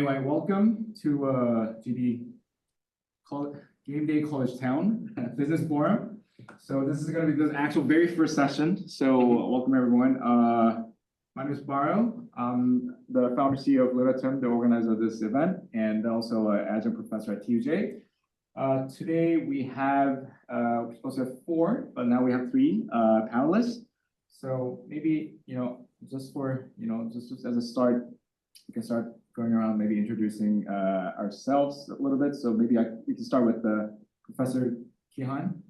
anyway, welcome to GD Game Day College Town Business Forum. So this is going to be the actual very first session. So welcome everyone. My name is Baro. I'm the founder CEO of Littleton, the organizer of this event, and also an adjunct professor at TUJ. Today we have we're supposed to have 4, but now we have 3 panelists. So maybe just as a start, we can start going around, maybe introducing ourselves a little bit. So maybe we can start with Professor Kim. I'm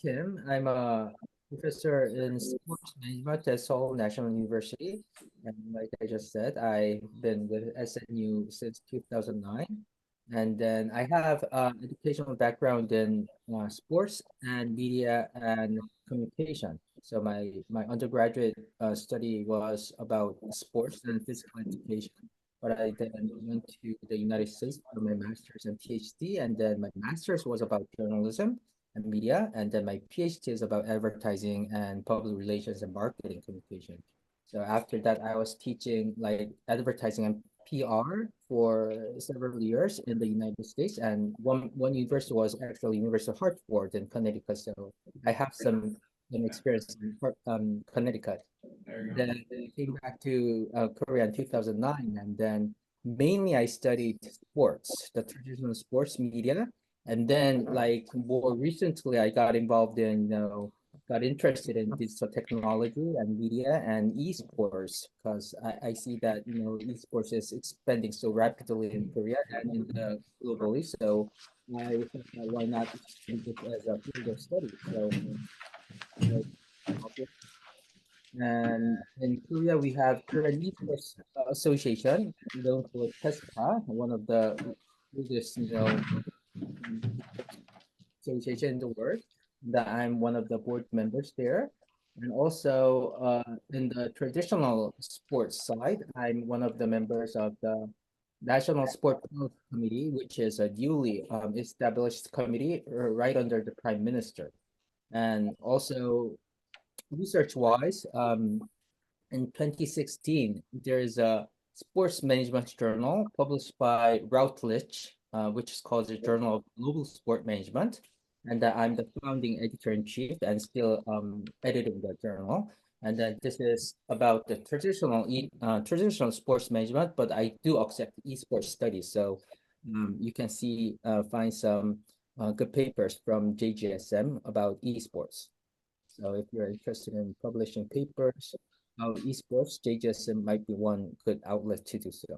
Kim. I'm a professor in sports management at Seoul National University. And like I just said, I've been with SNU since 2009. And then I have educational background in sports and media and communication. So my undergraduate study was about sports and physical education. But I then went to the United States for my master's and PhD. And then my master's was about journalism and media. And then my PhD is about advertising and public relations and marketing communication. So after that, I was teaching like advertising and PR for several years in the United States, and one university was actually University of Hartford in Connecticut. So I have some experience in Connecticut. Then I came back to Korea in 2009, and then mainly I studied sports, the traditional sports media, and then like more recently I got involved in got interested in digital technology and media and esports because I see that esports is expanding so rapidly in Korea and in globally. So I thought that why not use it as a field of study? So and in Korea we have Korean Esports Association, known for TESPA, one of the biggest association in the world. That I'm one of the board members there. And also in the traditional sports side, I'm one of the members of the National Sport Health Committee, which is a newly established committee right under the Prime Minister. And also research-wise, in 2016, there is a sports management journal published by Routledge, which is called the Journal of Global Sport Management. And I'm the founding editor-in-chief and still editing the journal. And then this is about the traditional sports management, but I do accept esports studies. So you can find some good papers from JGSM about esports. So if you're interested in publishing papers about esports, JGSM might be one good outlet to do so.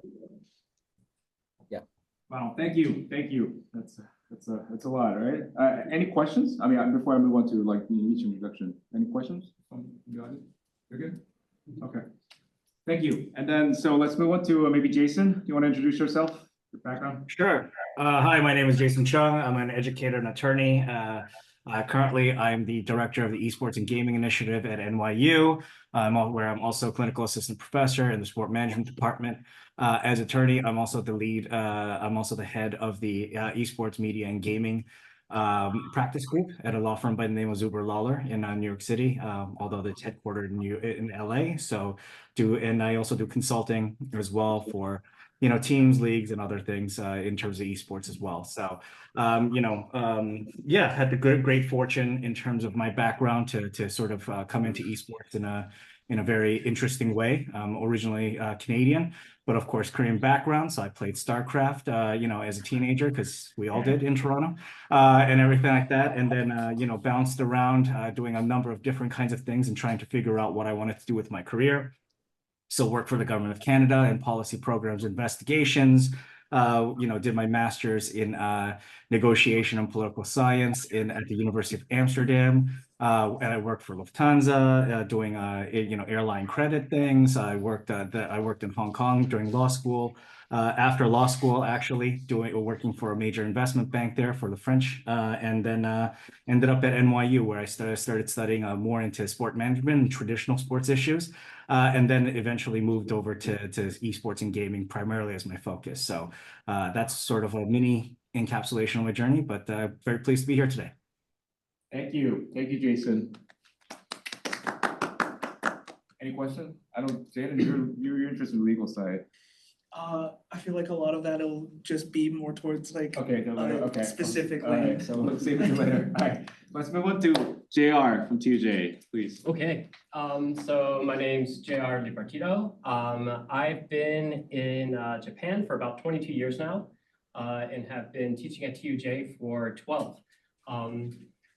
Yeah. Wow, thank you. That's a lot, right? Any questions? I mean, before I move on to like each introduction, any questions from the audience? You're good? Okay. Thank you. And then, so let's move on to maybe Jason. Do you want to introduce yourself, your background? Sure. Hi, my name is Jason Chung. I'm an educator and attorney. Currently, I'm the director of the Esports and Gaming Initiative at NYU, where I'm also a clinical assistant professor in the sport management department. As attorney, I'm also the lead. I'm also the head of the esports media and gaming practice group at a law firm by the name of Zuber Lawler in New York City, although it's headquartered in LA. And I also do consulting as well for teams, leagues, and other things in terms of esports as well. So, yeah, had the great fortune in terms of my background to sort of come into esports in a very interesting way. Originally Canadian, but of course Korean background. So I played StarCraft, as a teenager, because we all did in Toronto, and everything like that. And then, bounced around doing a number of different kinds of things and trying to figure out what I wanted to do with my career. So worked for the government of Canada in policy programs, investigations, did my master's in negotiation and political science at the University of Amsterdam. And I worked for Lufthansa, doing airline credit things. I worked in Hong Kong during law school. After law school, actually working for a major investment bank there for the French, and then ended up at NYU, where I started studying more into sport management and traditional sports issues, and then eventually moved over to esports and gaming primarily as my focus. So that's sort of a mini encapsulation of my journey, but very pleased to be here today. Thank you, Jason. Any questions? I don't, Jaden, you're interested in the legal side. I feel like a lot of that'll just be more towards like Okay, okay. specifically. All right, so we'll see you later. All right, let's move on to JR from TJ, please. Okay, so my name's JR DiPartito. I've been in Japan for about 22 years now, and have been teaching at TUJ for 12.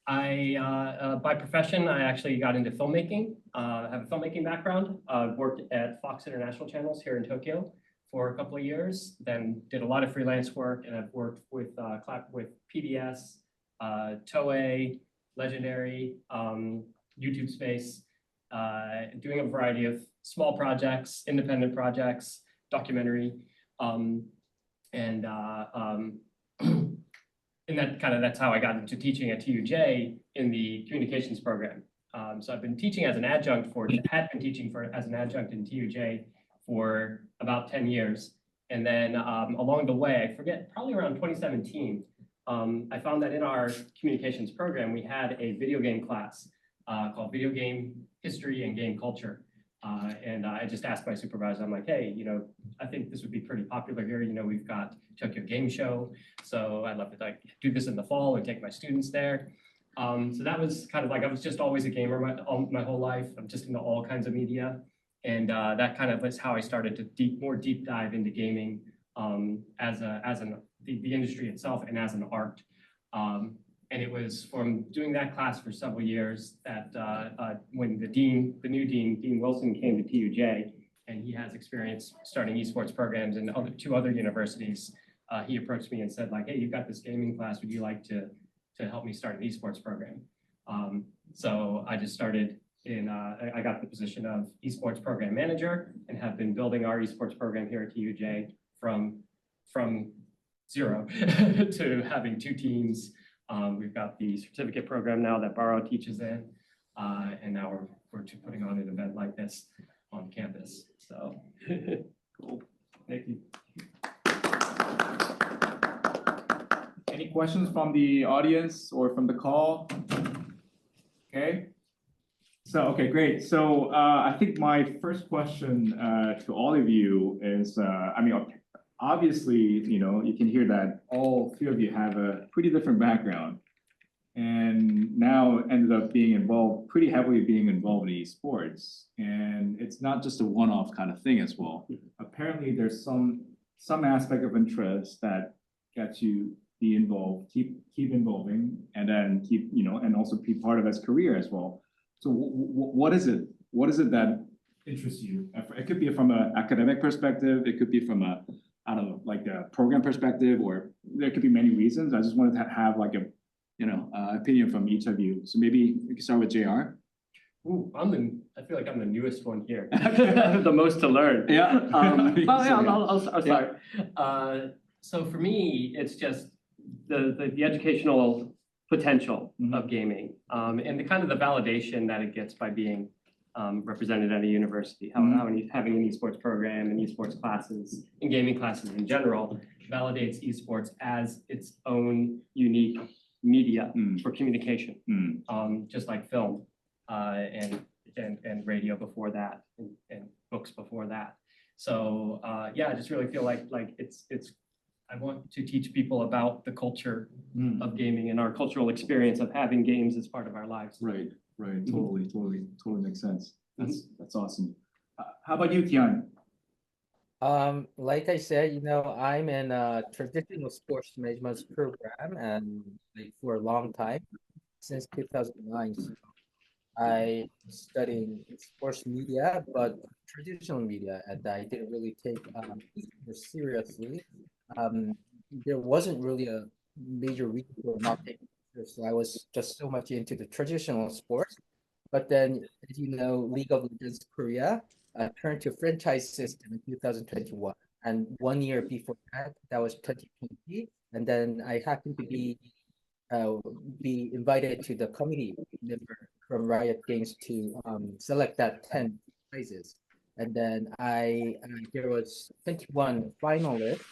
By profession, I actually got into filmmaking. I have a filmmaking background. Worked at Fox International Channels here in Tokyo for a couple of years, then did a lot of freelance work, and I've worked with PBS, Toei, Legendary, YouTube Space, doing a variety of small projects, independent projects, documentary, and that's how I got into teaching at TUJ in the communications program. So I've been teaching as an adjunct as an adjunct in TUJ for about 10 years. And then along the way, I forget, probably around 2017, I found that in our communications program, we had a video game class called Video Game History and Game Culture. And I just asked my supervisor, I'm like, hey, I think this would be pretty popular here. We've got Tokyo Game Show. So I'd love to do this in the fall and take my students there. So that was kind of like, I was just always a gamer my whole life. I'm just into all kinds of media. And that kind of was how I started to more deep dive into gaming as the industry itself and as an art. And it was from doing that class for several years that when the new dean, Dean Wilson, came to TUJ, and he has experience starting esports programs in two other universities, he approached me and said, like, hey, you've got this gaming class, would you like to help me start an esports program? So I just started I got the position of esports program manager and have been building our esports program here at TUJ from zero to having 2 teams. We've got the certificate program now that Baro teaches in, and now we're putting on an event like this on campus. So cool. Thank you. Any questions from the audience or from the call? Okay. So, okay, great. So I think my first question to all of you is, obviously, you can hear that all 3 of you have a pretty different background and now ended up pretty heavily being involved in esports. And it's not just a one-off kind of thing as well. Apparently there's some aspect of interest that gets you be involved, keep involving, and then and also be part of his career as well. So what is it? What is it that interests you? It could be from an academic perspective. It could be from a program perspective, or there could be many reasons. I just wanted to have like a, opinion from each of you. So maybe we can start with JR. Ooh, I feel like I'm the newest one here. The most to learn. Yeah. I'll start. So for me, it's just the educational potential of gaming, and the kind of the validation that it gets by being represented at a university. Having an esports program and esports classes and gaming classes in general validates esports as its own unique media for communication, just like film and radio before that, and books before that. So yeah, I just really feel like it's I want to teach people about the culture of gaming and our cultural experience of having games as part of our lives. Right. Totally makes sense. That's awesome. How about you, Tian? Like I said, I'm in a traditional sports management program, and for a long time, since 2009. So I studied sports media, but traditional media, and I didn't really take esports seriously. There wasn't really a major reason for not taking it, so I was just so much into the traditional sports. But then, as you know, League of Legends Korea turned to franchise system in 2021, and 1 year before that, that was 2020, and then I happened to be invited to the committee member from Riot Games to select that 10 prizes, and then there was 21 finalists.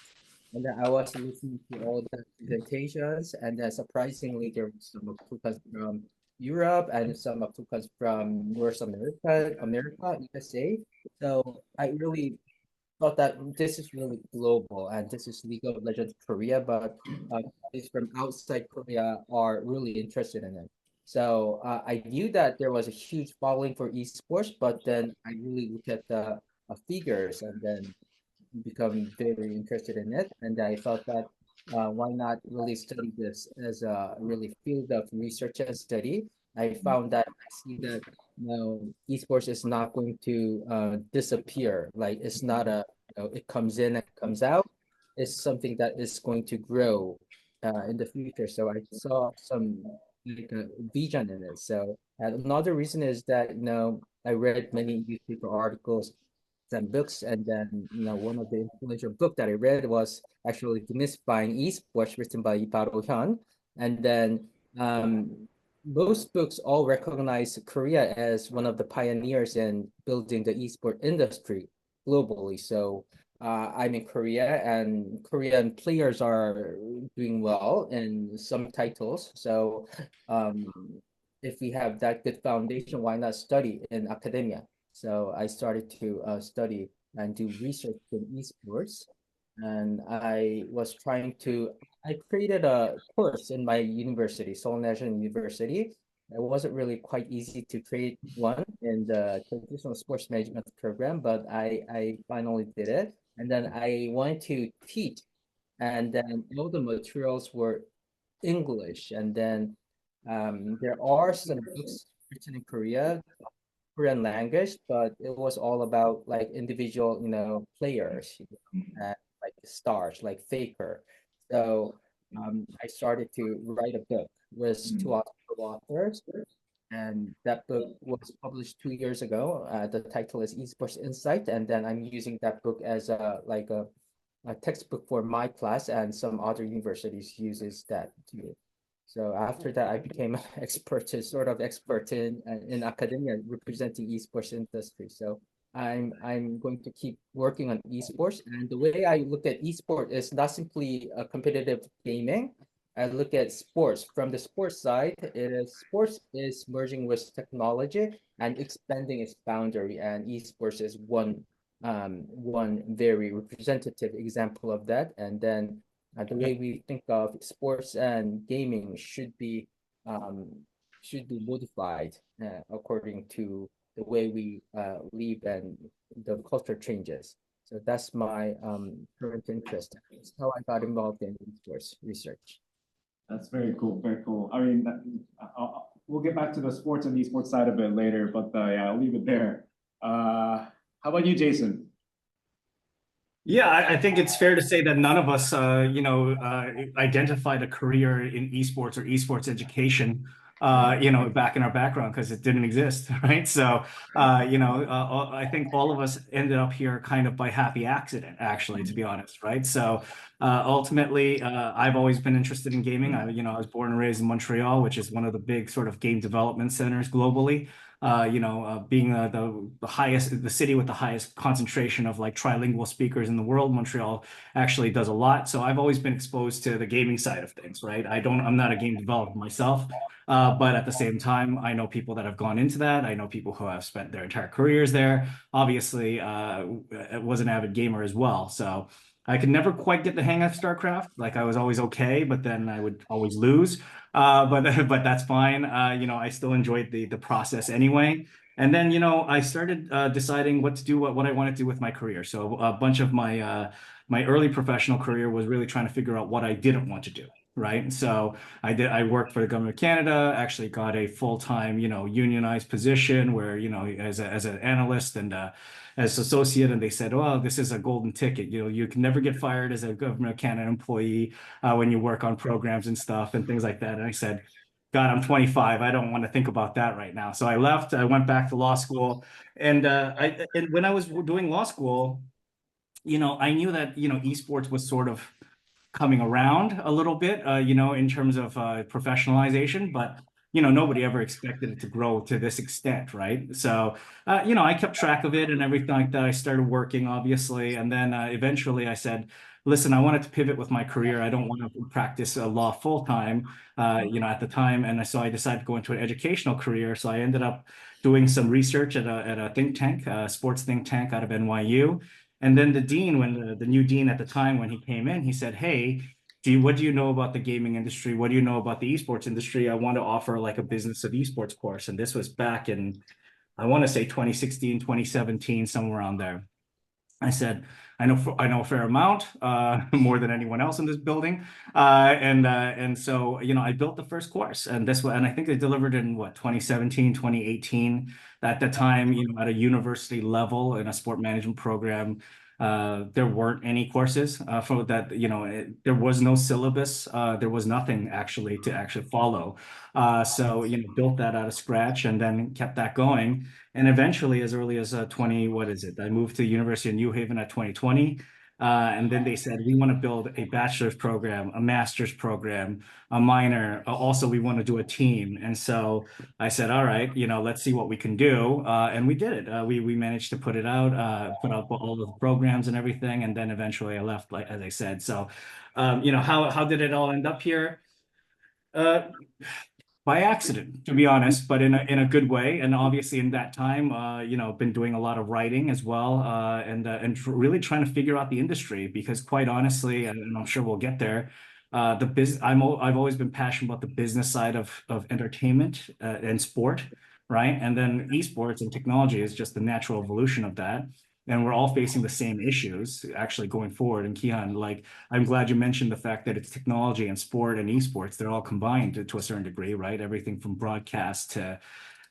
And then I was listening to all the presentations, and then surprisingly, there was some focus from Europe, and some applicants from North America, USA. So I really thought that this is really global and this is League of Legends Korea, but it's from outside Korea are really interested in it. So I knew that there was a huge following for esports, but then I really looked at the figures and then become very interested in it. And I felt that why not really study this as a really field of research and study. I found that I see that esports is not going to disappear. Like it's not it comes in and comes out. It's something that is going to grow in the future. So I saw some like a vision in it. So another reason is that I read many newspaper articles and books, and then one of the influential book that I read was actually Demystifying Esports, written by Iparo Hyun, and then most books all recognize Korea as one of the pioneers in building the esport industry globally. So I'm in Korea, and Korean players are doing well in some titles. So um, if we have that good foundation, why not study in academia? So I started to study and do research in esports. And I created a course in my university, Seoul National University. It wasn't really quite easy to create one in the traditional sports management program, but I finally did it. And then I wanted to teach, and then all the materials were English. And then there are some books written in Korean language, but it was all about like individual, players, and like stars, like Faker. So I started to write a book with two other authors, and that book was published 2 years ago. The title is Esports Insight, and then I'm using that book as a textbook for my class, and some other universities uses that too. So after that, I became an sort of expert in academia representing esports industry. So I'm going to keep working on esports. And the way I look at esport is not simply a competitive gaming. I look at sports from the sports side. Sports is merging with technology and expanding its boundary, and esports is one very representative example of that. And then the way we think of sports and gaming um, should be modified according to the way we live and the culture changes. So that's my current interest. That's how I got involved in sports research. That's very cool, very cool. I mean, we'll get back to the sports and esports side of it later, but yeah, I'll leave it there. How about you, Jason? Yeah, I think it's fair to say that none of us, identified a career in esports or esports education, back in our background because it didn't exist, right? So, I think all of us ended up here kind of by happy accident, actually, to be honest, right? So, ultimately, I've always been interested in gaming. I was born and raised in Montreal, which is one of the big sort of game development centers globally. Being the city with the highest concentration of like trilingual speakers in the world, Montreal actually does a lot. So I've always been exposed to the gaming side of things, right? I'm not a game developer myself, but at the same time, I know people that have gone into that. I know people who have spent their entire careers there. Obviously, was an avid gamer as well. So I could never quite get the hang of StarCraft. Like I was always okay, but then I would always lose. But that's fine. I still enjoyed the process anyway. And then I started deciding what to do, what I want to do with my career. So a bunch of my early professional career was really trying to figure out what I didn't want to do. Right. And so I worked for the government of Canada, actually got a full-time, unionized position where, as an analyst and as associate, and they said, well, this is a golden ticket. You can never get fired as a government of Canada employee when you work on programs and stuff and things like that. And I said, God, I'm 25. I don't want to think about that right now. So I left. I went back to law school, and when I was doing law school, I knew that esports was sort of coming around a little bit, in terms of professionalization, but nobody ever expected it to grow to this extent, right? So, I kept track of it and everything like that. I started working, obviously, and then eventually I said, listen, I wanted to pivot with my career. I don't want to practice law full time, at the time. And so I decided to go into an educational career. So I ended up doing some research at a think tank, a sports think tank out of NYU. And then the dean, when the new dean at the time, when he came in, he said, "Hey, what do you know about the gaming industry? What do you know about the esports industry? I want to offer like a business of esports course." And this was back in, I want to say 2016, 2017, somewhere around there. I said, I know a fair amount, more than anyone else in this building. And so, I built the first course, and I think they delivered in what, 2017, 2018. At the time, at a university level in a sport management program, there weren't any courses for that, there was no syllabus. There was nothing actually to follow. So, built that out of scratch and then kept that going. And eventually, as early as I moved to the University of New Haven at 2020. And then they said, we want to build a bachelor's program, a master's program, a minor. Also, we want to do a team. And so I said, all right, let's see what we can do. And we did it. We managed to put it out, put out all of the programs and everything. And then eventually I left, like, as I said. So, how did it all end up here? By accident, to be honest, but in a good way. And obviously in that time, been doing a lot of writing as well, and really trying to figure out the industry, because quite honestly, and I'm sure we'll get there, I've always been passionate about the business side of entertainment and sport, right? And then esports and technology is just the natural evolution of that. And we're all facing the same issues actually going forward. And Kihan, like, I'm glad you mentioned the fact that it's technology and sport and esports, they're all combined to a certain degree, right? Everything from broadcast to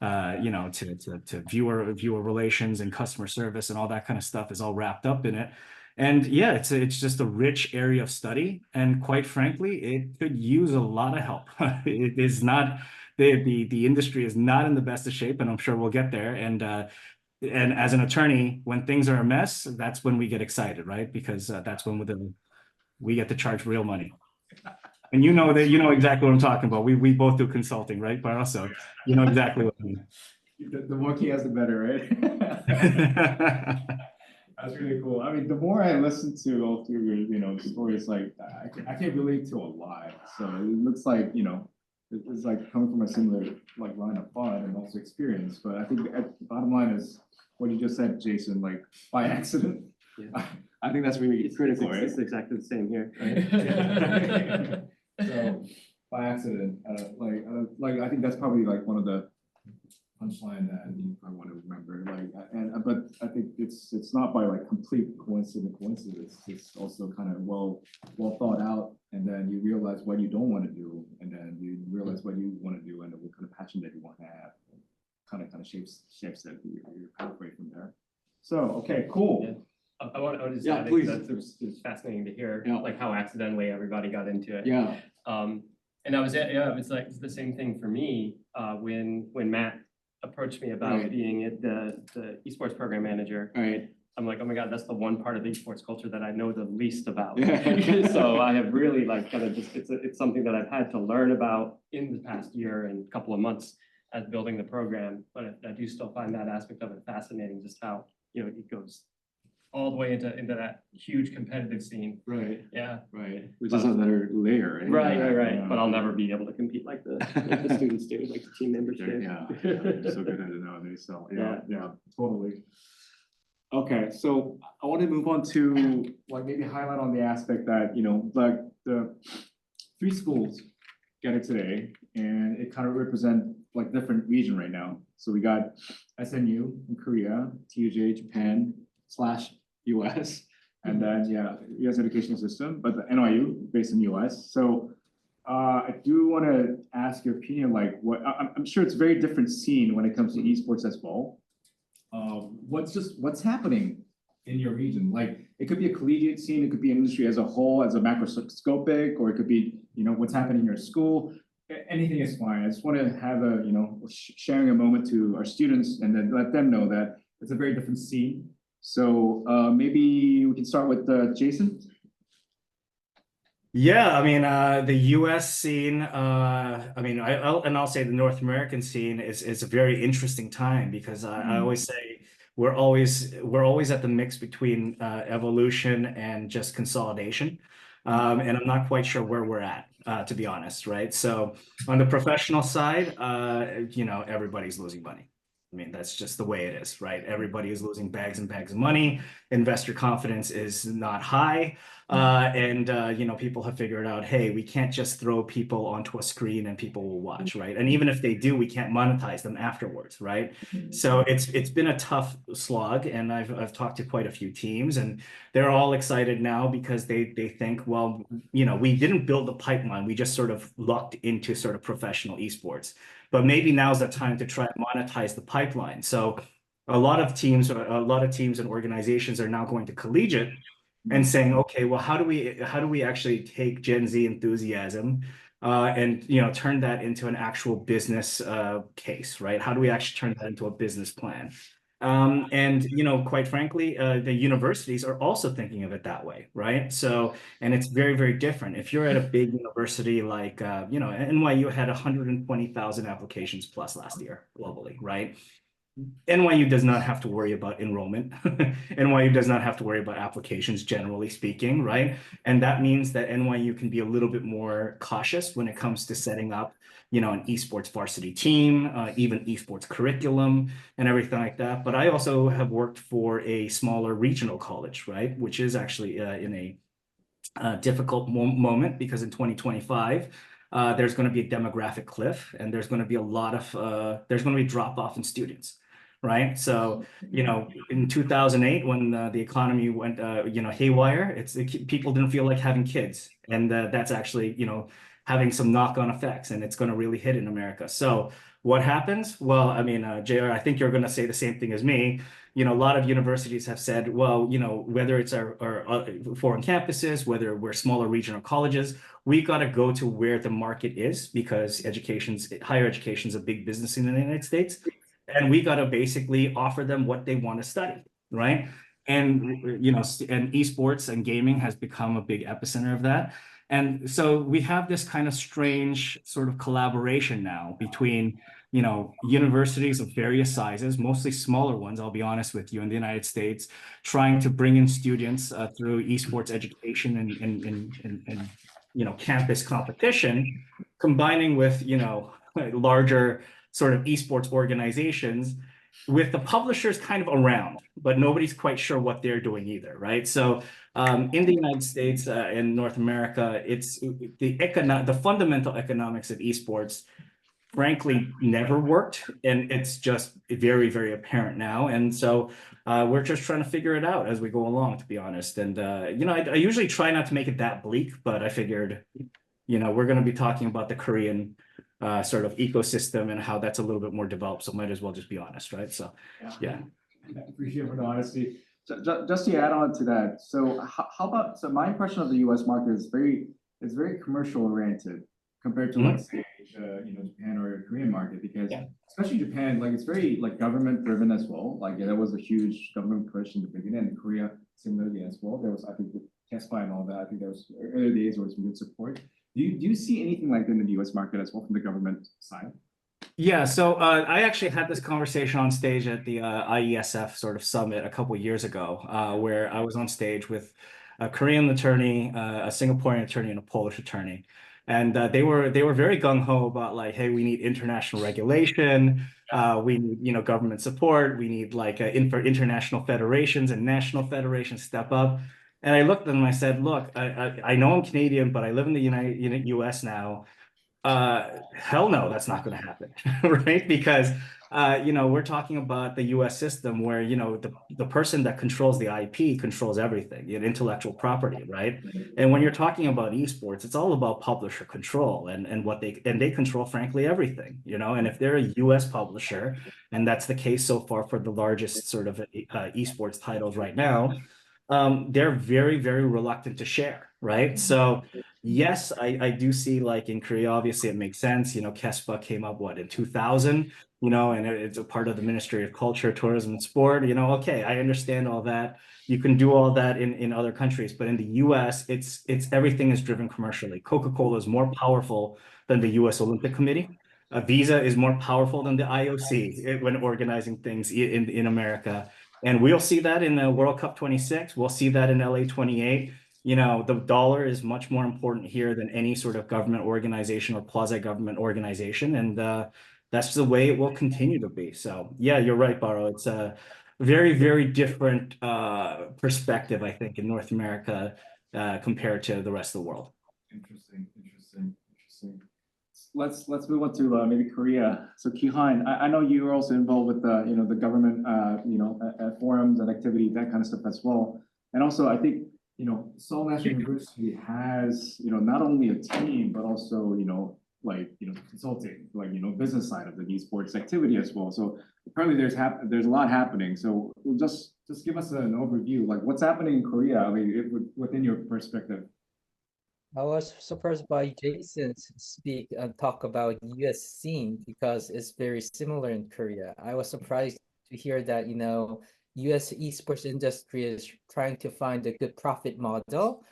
to viewer relations and customer service and all that kind of stuff is all wrapped up in it. And yeah, it's just a rich area of study. And quite frankly, it could use a lot of help. It is not, the industry is not in the best of shape, and I'm sure we'll get there. And as an attorney, when things are a mess, that's when we get excited, right? Because that's when we get to charge real money. And you know exactly what I'm talking about. We both do consulting, right? But also, you know exactly what I mean. The more he has, the better, right? That's really cool. I mean, the more I listen to all through your, stories, like I can relate to a lot. So it looks like, it's like coming from a similar like line of thought and also experience. But I think the bottom line is what you just said, Jason, like by accident. Yeah. I think that's really critical, right? It's exactly the same here. Right? So by accident, like I think that's probably like one of the punchline that I want to remember. But I think it's not by like complete coincidence. It's also kind of well thought out, and then you realize what you don't want to do, and then you realize what you want to do, and what kind of passion that you want to have. Kind of shapes that your pathway from there. So okay, cool. Yeah. I want to just add, please. It was fascinating to hear, Yeah. like how accidentally everybody got into it. Yeah. And it was like the same thing for me when Matt approached me about Right. being the esports program manager. Right. I'm like, oh my God, that's the one part of the esports culture that I know the least about. Yeah. So I have really like kind of just, it's something that I've had to learn about in the past year and couple of months as building the program. But I do still find that aspect of it fascinating, just how, it goes all the way into that huge competitive scene. Right. Yeah. Right. Which is another layer. Right? Right. But I'll never be able to compete like the students do, like the team members do. Yeah. So good at it nowadays. So yeah, totally. Okay, so I want to move on to like maybe highlight on the aspect that, like the 3 schools get it today, and it kind of represent like different region right now. So we got SNU in Korea, TUJ Japan / US, and then US educational system, but the NYU based in US. So I do want to ask your opinion, like I'm sure it's a very different scene when it comes to esports as well. What's happening in your region? Like it could be a collegiate scene, it could be industry as a whole, as a macroscopic, or it could be, what's happening in your school. Anything is fine. I just want to have a, sharing a moment to our students and then let them know that it's a very different scene. So maybe we can start with Jason. Yeah, I mean, the US scene, I'll say the North American scene is a very interesting time, because I always say we're always at the mix between evolution and just consolidation. And I'm not quite sure where we're at, to be honest, right? So on the professional side, everybody's losing money. I mean, that's just the way it is, right? Everybody is losing bags and bags of money. Investor confidence is not high. And people have figured out, hey, we can't just throw people onto a screen and people will watch, right? And even if they do, we can't monetize them afterwards, right? So it's been a tough slog, and I've talked to quite a few teams, and they're all excited now because they think, well, we didn't build the pipeline, we just sort of lucked into sort of professional esports. But maybe now's the time to try to monetize the pipeline. So a lot of teams and organizations are now going to collegiate and saying, okay, well, how do we actually take Gen Z enthusiasm and turn that into an actual business case, right? How do we actually turn that into a business plan? And quite frankly, the universities are also thinking of it that way, right? So, and it's very, very different. If you're at a big university like NYU had 120,000 applications plus last year globally, right? NYU does not have to worry about enrollment. NYU does not have to worry about applications, generally speaking, right? And that means that NYU can be a little bit more cautious when it comes to setting up, an esports varsity team, even esports curriculum and everything like that. But I also have worked for a smaller regional college, right? Which is actually in a difficult moment because in 2025, there's going to be a demographic cliff and there's going to be there's going to be drop off in students. Right. So, in 2008, when the economy went, haywire, people didn't feel like having kids. And that's actually, having some knock-on effects, and it's going to really hit in America. So what happens? Well, I mean, JR, I think you're going to say the same thing as me. A lot of universities have said, well, whether it's our foreign campuses, whether we're smaller regional colleges, we got to go to where the market is because higher education is a big business in the United States. And we got to basically offer them what they want to study, right? And, and esports and gaming has become a big epicenter of that. And so we have this kind of strange sort of collaboration now between, universities of various sizes, mostly smaller ones, I'll be honest with you, in the United States, trying to bring in students through esports education and campus competition, combining with, larger sort of esports organizations with the publishers kind of around, but nobody's quite sure what they're doing either, right? So in the United States and North America, it's the fundamental economics of esports, frankly, never worked, and it's just very, very apparent now. And so we're just trying to figure it out as we go along, to be honest. And I usually try not to make it that bleak, but I figured, we're going to be talking about the Korean sort of ecosystem and how that's a little bit more developed. So might as well just be honest, right? So, yeah. I appreciate for the honesty. So just to add on to that, so how about, so my impression of the US market is very commercial oriented compared to like say Japan or Korean market, because especially Japan, like it's very like government driven as well. Like there was a huge government push in the beginning, and Korea similarly as well. There was, I think, the Tesla and all that. I think there was early days there was some good support. Do you see anything like that in the US market as well from the government side? Yeah, so I actually had this conversation on stage at the IESF sort of summit a couple years ago, where I was on stage with a Korean attorney, a Singaporean attorney, and a Polish attorney, and they were very gung ho about like, hey, we need international regulation, we need government support, we need like international federations and national federations step up. And I looked at them and I said, look, I know I'm Canadian, but I live in the US now. Hell no, that's not going to happen, right? Because we're talking about the US system where the person that controls the IP controls everything, intellectual property, right? And when you're talking about esports, it's all about publisher control and what they control, frankly, everything, and if they're a US publisher, and that's the case so far for the largest sort of esports titles right now, they're very, very reluctant to share, right? So yes, I do see like in Korea, obviously it makes sense. KESPA came up in 2000, and it's a part of the Ministry of Culture, Tourism, and Sport. Okay, I understand all that. You can do all that in other countries, but in the US, it's everything is driven commercially. Coca-Cola is more powerful than the US Olympic Committee. Visa is more powerful than the IOC when organizing things in America. And we'll see that in the World Cup 26. We'll see that in LA 28. You know, the dollar is much more important here than any sort of government organization or quasi-government organization. And that's the way it will continue to be. So yeah, you're right, Baro. It's a very, very different perspective, I think, in North America compared to the rest of the world. Interesting. Let's move on to maybe Korea. So Kihan, I know you were also involved with the the government forums and activities, that kind of stuff as well. And also I think Seoul National University has not only a team but also consulting, business side of the esports activity as well. So apparently there's a lot happening. So just give us an overview, like what's happening in Korea. I mean, within your perspective. I was surprised by Jason's speak and talk about US scene because it's very similar in Korea. I was surprised to hear that, US esports industry is trying to find a good profit model,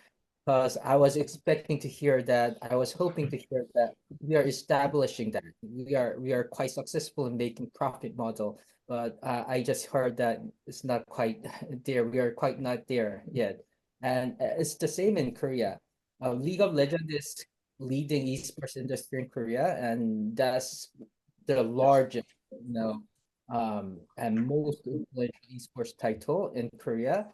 because I was expecting to hear that, I was hoping to hear that we are establishing that. We are quite successful in making profit model, but I just heard that it's not quite there. We are quite not there yet. And it's the same in Korea. League of Legends is leading esports industry in Korea, and that's the largest, and most influential esports title in Korea.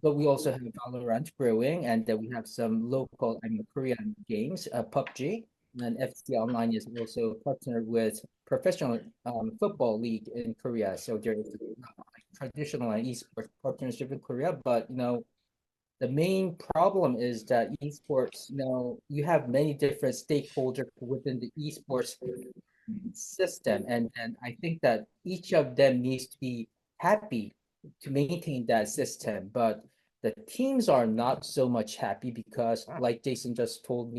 But we also have Valorant growing, and then we have some local, Korean games, PUBG, and FC Online is also partnered with professional football league in Korea. So there is traditional esports partnership in Korea, but the main problem is that esports, you have many different stakeholders within the esports system. And I think that each of them needs to be happy to maintain that system. But the teams are not so much happy because, like Jason just told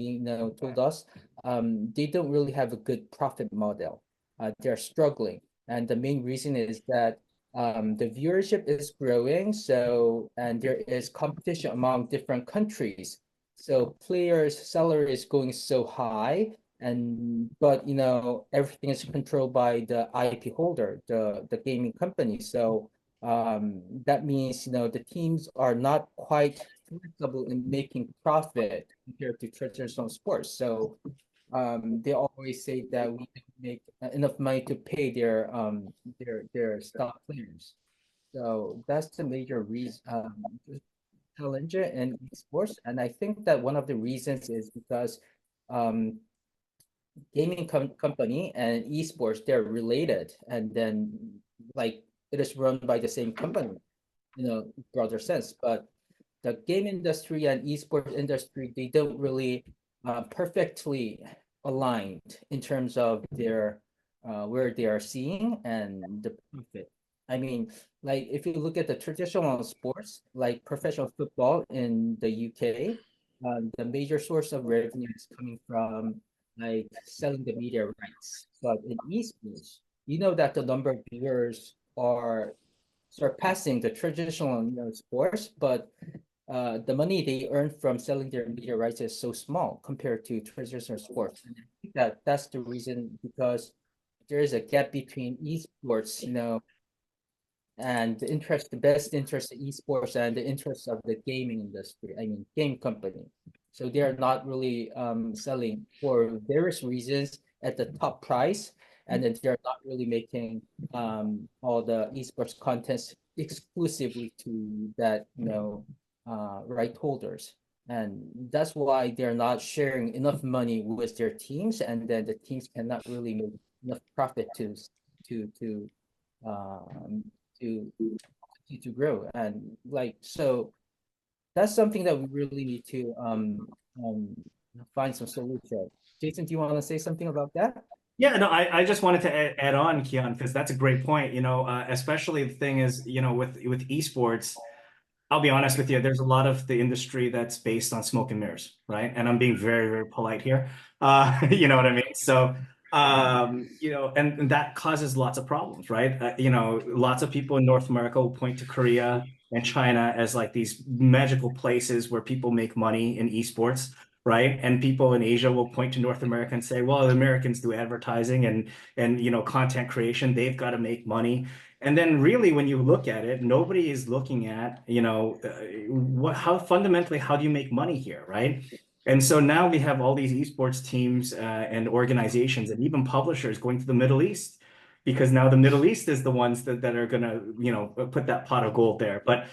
us, they don't really have a good profit model. They're struggling. And the main reason is that the viewership is growing, and there is competition among different countries. So players' salary is going so high, but everything is controlled by the IP holder, the gaming company. So that means the teams are not quite flexible in making profit compared to traditional sports. So they always say that we don't make enough money to pay their star players. So that's the major reason challenge in esports. And I think that one of the reasons is because gaming company and esports, they're related, and then like it is run by the same company, broader sense. But the game industry and esports industry, they don't really perfectly aligned in terms of their where they are seeing and the profit. I mean, like if you look at the traditional sports, like professional football in the UK, the major source of revenue is coming from like selling the media rights. But in esports, that the number of viewers are surpassing the traditional sports, but the money they earn from selling their media rights is so small compared to traditional sports. And I think that that's the reason, because there is a gap between esports, and the best interest of esports and the interest of the gaming industry, game company. So they are not really selling for various reasons at the top price, and then they're not really making all the esports contents exclusively to that, right holders. And that's why they're not sharing enough money with their teams, and then the teams cannot really make enough profit to grow. And so that's something that we really need to find some solution. Jason, do you want to say something about that? Yeah, no, I just wanted to add on, Kian, because that's a great point. Especially the thing is, with esports, I'll be honest with you, there's a lot of the industry that's based on smoke and mirrors, right? And I'm being very, very polite here. You know what I mean? So, and that causes lots of problems, right? Lots of people in North America will point to Korea and China as like these magical places where people make money in esports, right? And people in Asia will point to North America and say, well, the Americans do advertising and content creation, they've got to make money. And then really, when you look at it, nobody is looking at, how fundamentally, how do you make money here, right? And so now we have all these esports teams and organizations and even publishers going to the Middle East, because now the Middle East is the ones that are going to, put that pot of gold there. But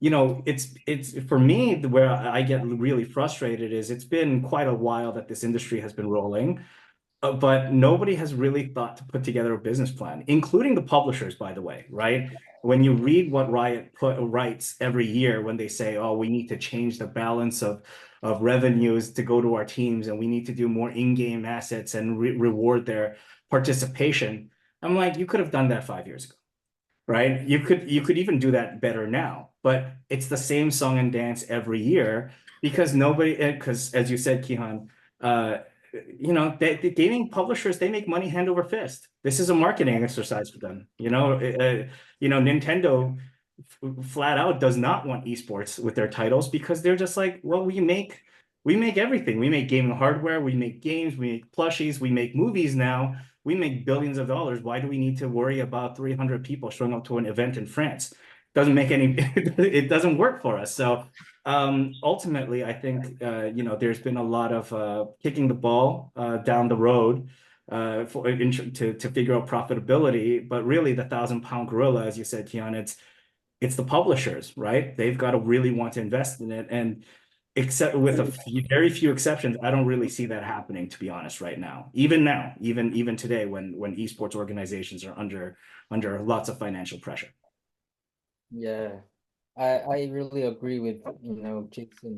it's for me, where I get really frustrated is it's been quite a while that this industry has been rolling. But nobody has really thought to put together a business plan, including the publishers, by the way, right? When you read what Riot writes every year when they say, oh, we need to change the balance of revenues to go to our teams, and we need to do more in-game assets and reward their participation. I'm like, you could have done that 5 years ago, right? You could even do that better now, but it's the same song and dance every year because as you said, Kihan, the gaming publishers, they make money hand over fist. This is a marketing exercise for them. Nintendo flat out does not want esports with their titles because they're just like, well, we make everything. We make gaming hardware, we make games, we make plushies, we make movies now. We make billions of dollars. Why do we need to worry about 300 people showing up to an event in France? It doesn't work for us. So ultimately, I think there's been a lot of kicking the ball down the road to figure out profitability. But really, the 1,000-pound gorilla, as you said, Kian, it's the publishers, right? They've got to really want to invest in it, and except with very few exceptions, I don't really see that happening, to be honest, right now. Even today, when esports organizations are under lots of financial pressure. Yeah, I really agree with Jason.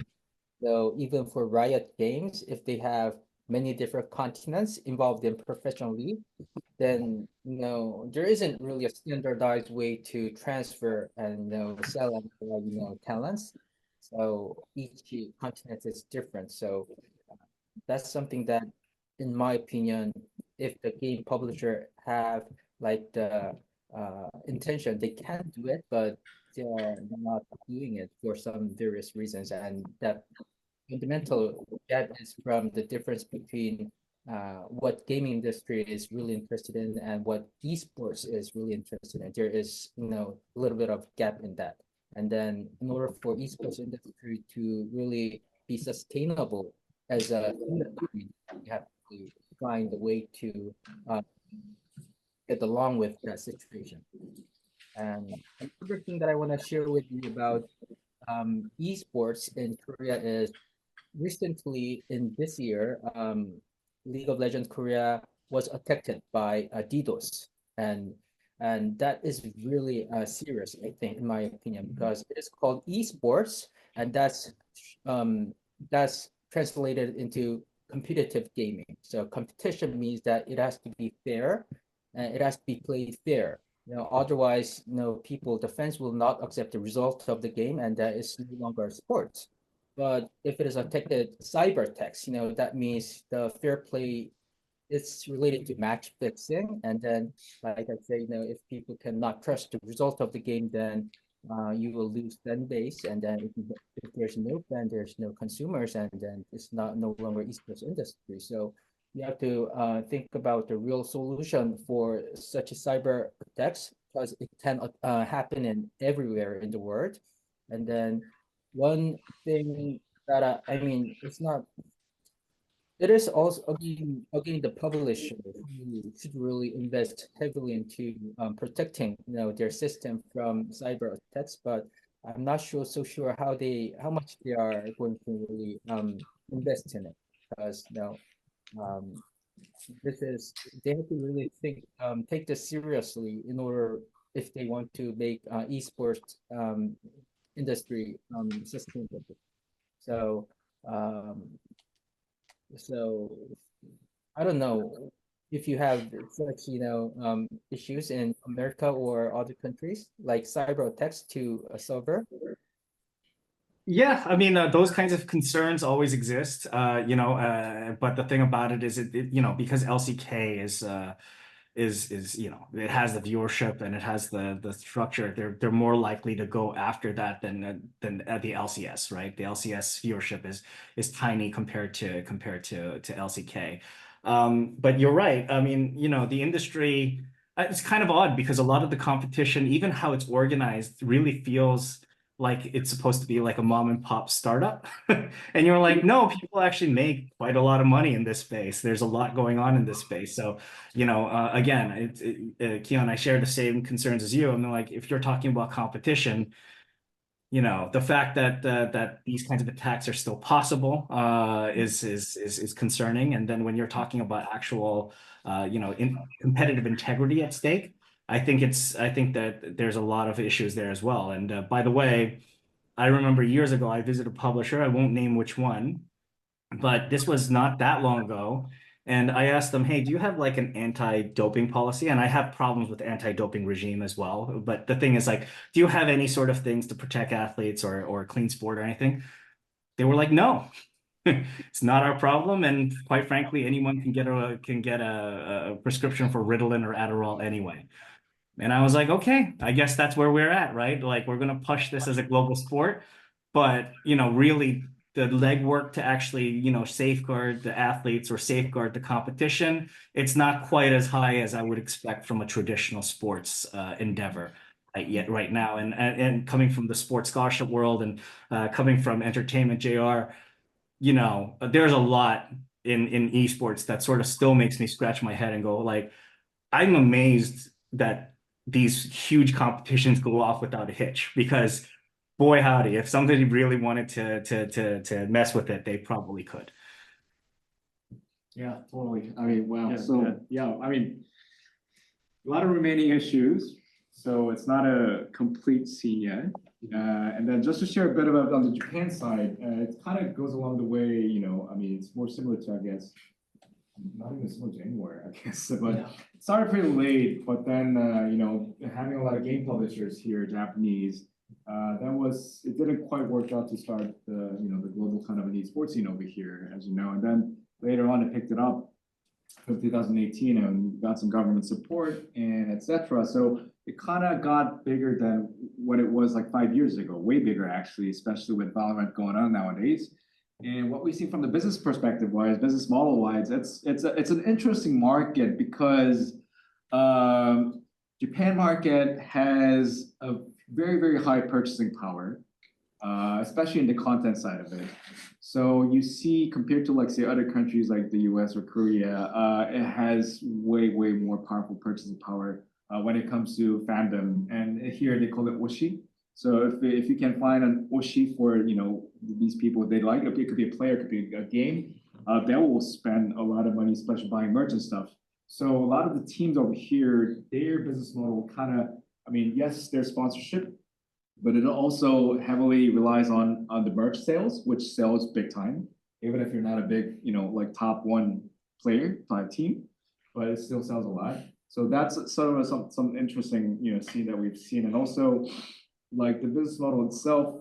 So even for Riot Games, if they have many different continents involved in professional league, then there isn't really a standardized way to transfer and sell and talents. So each continent is different. So that's something that, in my opinion, if the game publisher have like the intention, they can do it, but they are not doing it for some various reasons, and that fundamental gap is from the difference between what gaming industry is really interested in and what esports is really interested in. There is, a little bit of gap in that. And then in order for esports industry to really be sustainable as a industry, you have to find a way to get along with that situation. And another thing that I want to share with you about esports in Korea is recently in this year, League of Legends Korea was attacked by DDoS, and that is really serious, I think, in my opinion, because it's called esports, and that's translated into competitive gaming. So competition means that it has to be fair, and it has to be played fair. Otherwise, the fans will not accept the result of the game, and that is no longer sports. But if it is affected cyber attacks, that means the fair play is related to match fixing. And then, like I say, if people cannot trust the result of the game, then you will lose fan base. And then if there's no fan, there's no consumers, and then it's no longer esports industry. So you have to think about the real solution for such a cyber attacks, because it can happen in everywhere in the world. And then one thing that it's not. It is also again the publisher who should really invest heavily into protecting their system from cyber attacks. But I'm not so sure how much they are going to really invest in it, because they have to really take this seriously in order, if they want to make esports industry sustainable. So um, so I don't know if you have such issues in America or other countries like cyber attacks to a server. Yeah, I mean, those kinds of concerns always exist, but the thing about it is because LCK it has the viewership and it has the structure, they're more likely to go after that than the LCS, right? The LCS viewership is tiny compared to LCK. But you're right. I mean, the industry It's kind of odd because a lot of the competition, even how it's organized, really feels like it's supposed to be like a mom and pop startup. And you're like, no, people actually make quite a lot of money in this space. There's a lot going on in this space. So, again, Keon, I share the same concerns as you. I mean, like, if you're talking about competition, the fact that that these kinds of attacks are still possible is concerning. And then when you're talking about actual in competitive integrity at stake, I think that there's a lot of issues there as well. And by the way, I remember years ago I visited a publisher. I won't name which one, but this was not that long ago. And I asked them, hey, do you have like an anti-doping policy? And I have problems with anti-doping regime as well. But the thing is, like, do you have any sort of things to protect athletes or clean sport or anything? They were like, no, it's not our problem. And quite frankly, anyone can get a prescription for Ritalin or Adderall anyway. And I was like, okay, I guess that's where we're at, right? Like, we're gonna push this as a global sport, but really the legwork to actually, safeguard the athletes or safeguard the competition, it's not quite as high as I would expect from a traditional sports endeavor yet right now. And coming from the sports scholarship world and coming from entertainment, JR, there's a lot in esports that sort of still makes me scratch my head and go like, I'm amazed that these huge competitions go off without a hitch because boy howdy, if somebody really wanted to mess with it, they probably could. Yeah, totally. I mean, wow. Yeah, So, yeah, I mean, a lot of remaining issues. So it's not a complete scene yet. And then just to share a bit about on the Japan side, it kind of goes along the way, I mean, it's more similar to, I guess, not even so much anywhere, I guess, but it started pretty late, but then, having a lot of game publishers here, Japanese, it didn't quite work out to start the global kind of an esports scene over here, as you know, and then later on it picked it up from 2018 and got some government support and etc. So it kind of got bigger than what it was like 5 years ago, way bigger actually, especially with Valorant going on nowadays. And what we see from the business perspective wise, business model wise, it's an interesting market because Japan market has a very, very high purchasing power, especially in the content side of it. So you see, compared to like say other countries like the US or Korea, it has way, way more powerful purchasing power when it comes to fandom. And here they call it Oshi. So if you can find an Oshi for these people they like, it could be a player, it could be a game, they will spend a lot of money, especially buying merch and stuff. So a lot of the teams over here, their business model kind of, I mean, yes, their sponsorship, but it also heavily relies on the merch sales, which sells big time, even if you're not a big, like top one player, top team, but it still sells a lot. So that's sort of some interesting, scene that we've seen. And also, like the business model itself,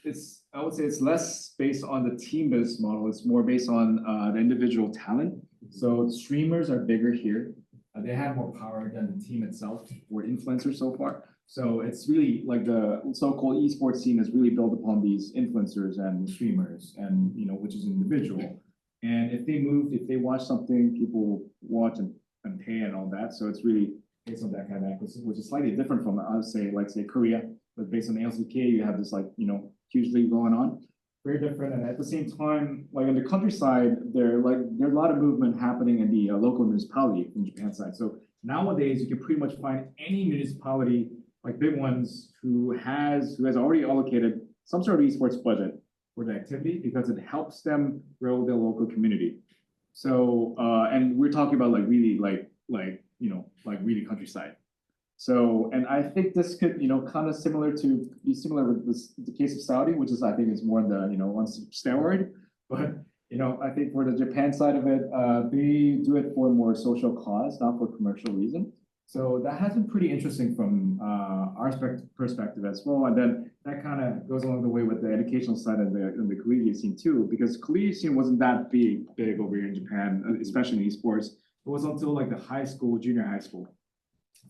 it's I would say it's less based on the team business model. It's more based on the individual talent. So streamers are bigger here. They have more power than the team itself or influencers so far. So it's really like the so-called esports scene is really built upon these influencers and streamers, and which is individual. And if they watch something, people watch and pay and all that. So it's really based on that kind of ecosystem, which is slightly different from I would say Korea. But based on the LCK, you have this huge league going on, very different. And at the same time, like in the countryside, there's a lot of movement happening in the local municipality in Japan side. So nowadays, you can pretty much find any municipality, like big ones, who has already allocated some sort of esports budget for the activity because it helps them grow their local community. So and we're talking about like really really countryside. So, and I think this could, kind of be similar with the case of Saudi, which is, I think is more on the, on steroid. But, I think for the Japan side of it, they do it for more social cause, not for commercial reason. So that has been pretty interesting from our perspective as well. And then that kind of goes along the way with the educational side of the collegiate scene too, because collegiate scene wasn't that big over here in Japan, especially in esports. It was until like the high school, junior high school.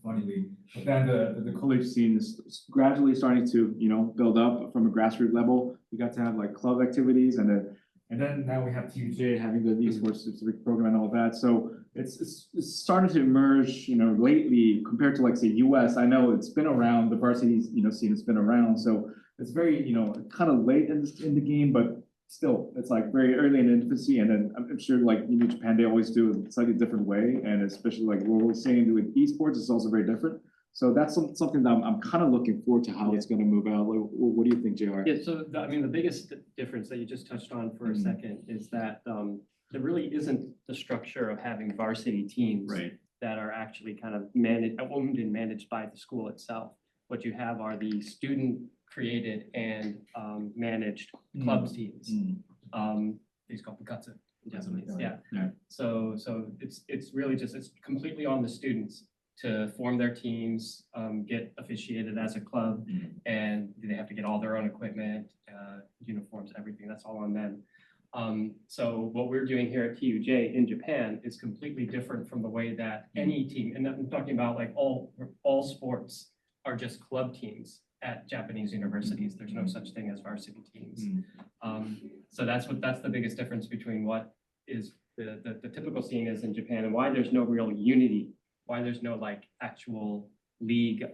Funnily, but then the college scene is gradually starting to build up from a grassroots level. We got to have like club activities and And then now we have TUJ having the esports specific program and all that. So it's starting to emerge, lately compared to like say US. I know it's been around, the varsity, scene has been around. So it's very, kind of late in the game, but still it's like very early in infancy. And then I'm sure like in Japan, they always do it a slightly different way. And especially like what we're saying with esports is also very different. So that's something that I'm kind of looking forward to how it's going to move out. Like, what do you think, JR? Yeah, so I mean, the biggest difference that you just touched on for a second is that there really isn't the structure of having varsity teams that are actually kind of owned and managed by the school itself. What you have are the student created and managed club teams. These called bukatsu in Japanese. Yeah. So it's really just it's completely on the students to form their teams, get officiated as a club, and they have to get all their own equipment, uniforms, everything. That's all on them. So what we're doing here at TUJ in Japan is completely different from the way that any team, and I'm talking about like all sports are just club teams at Japanese universities. There's no such thing as varsity teams. So that's the biggest difference between what is the typical scene is in Japan and why there's no real unity, why there's no like actual league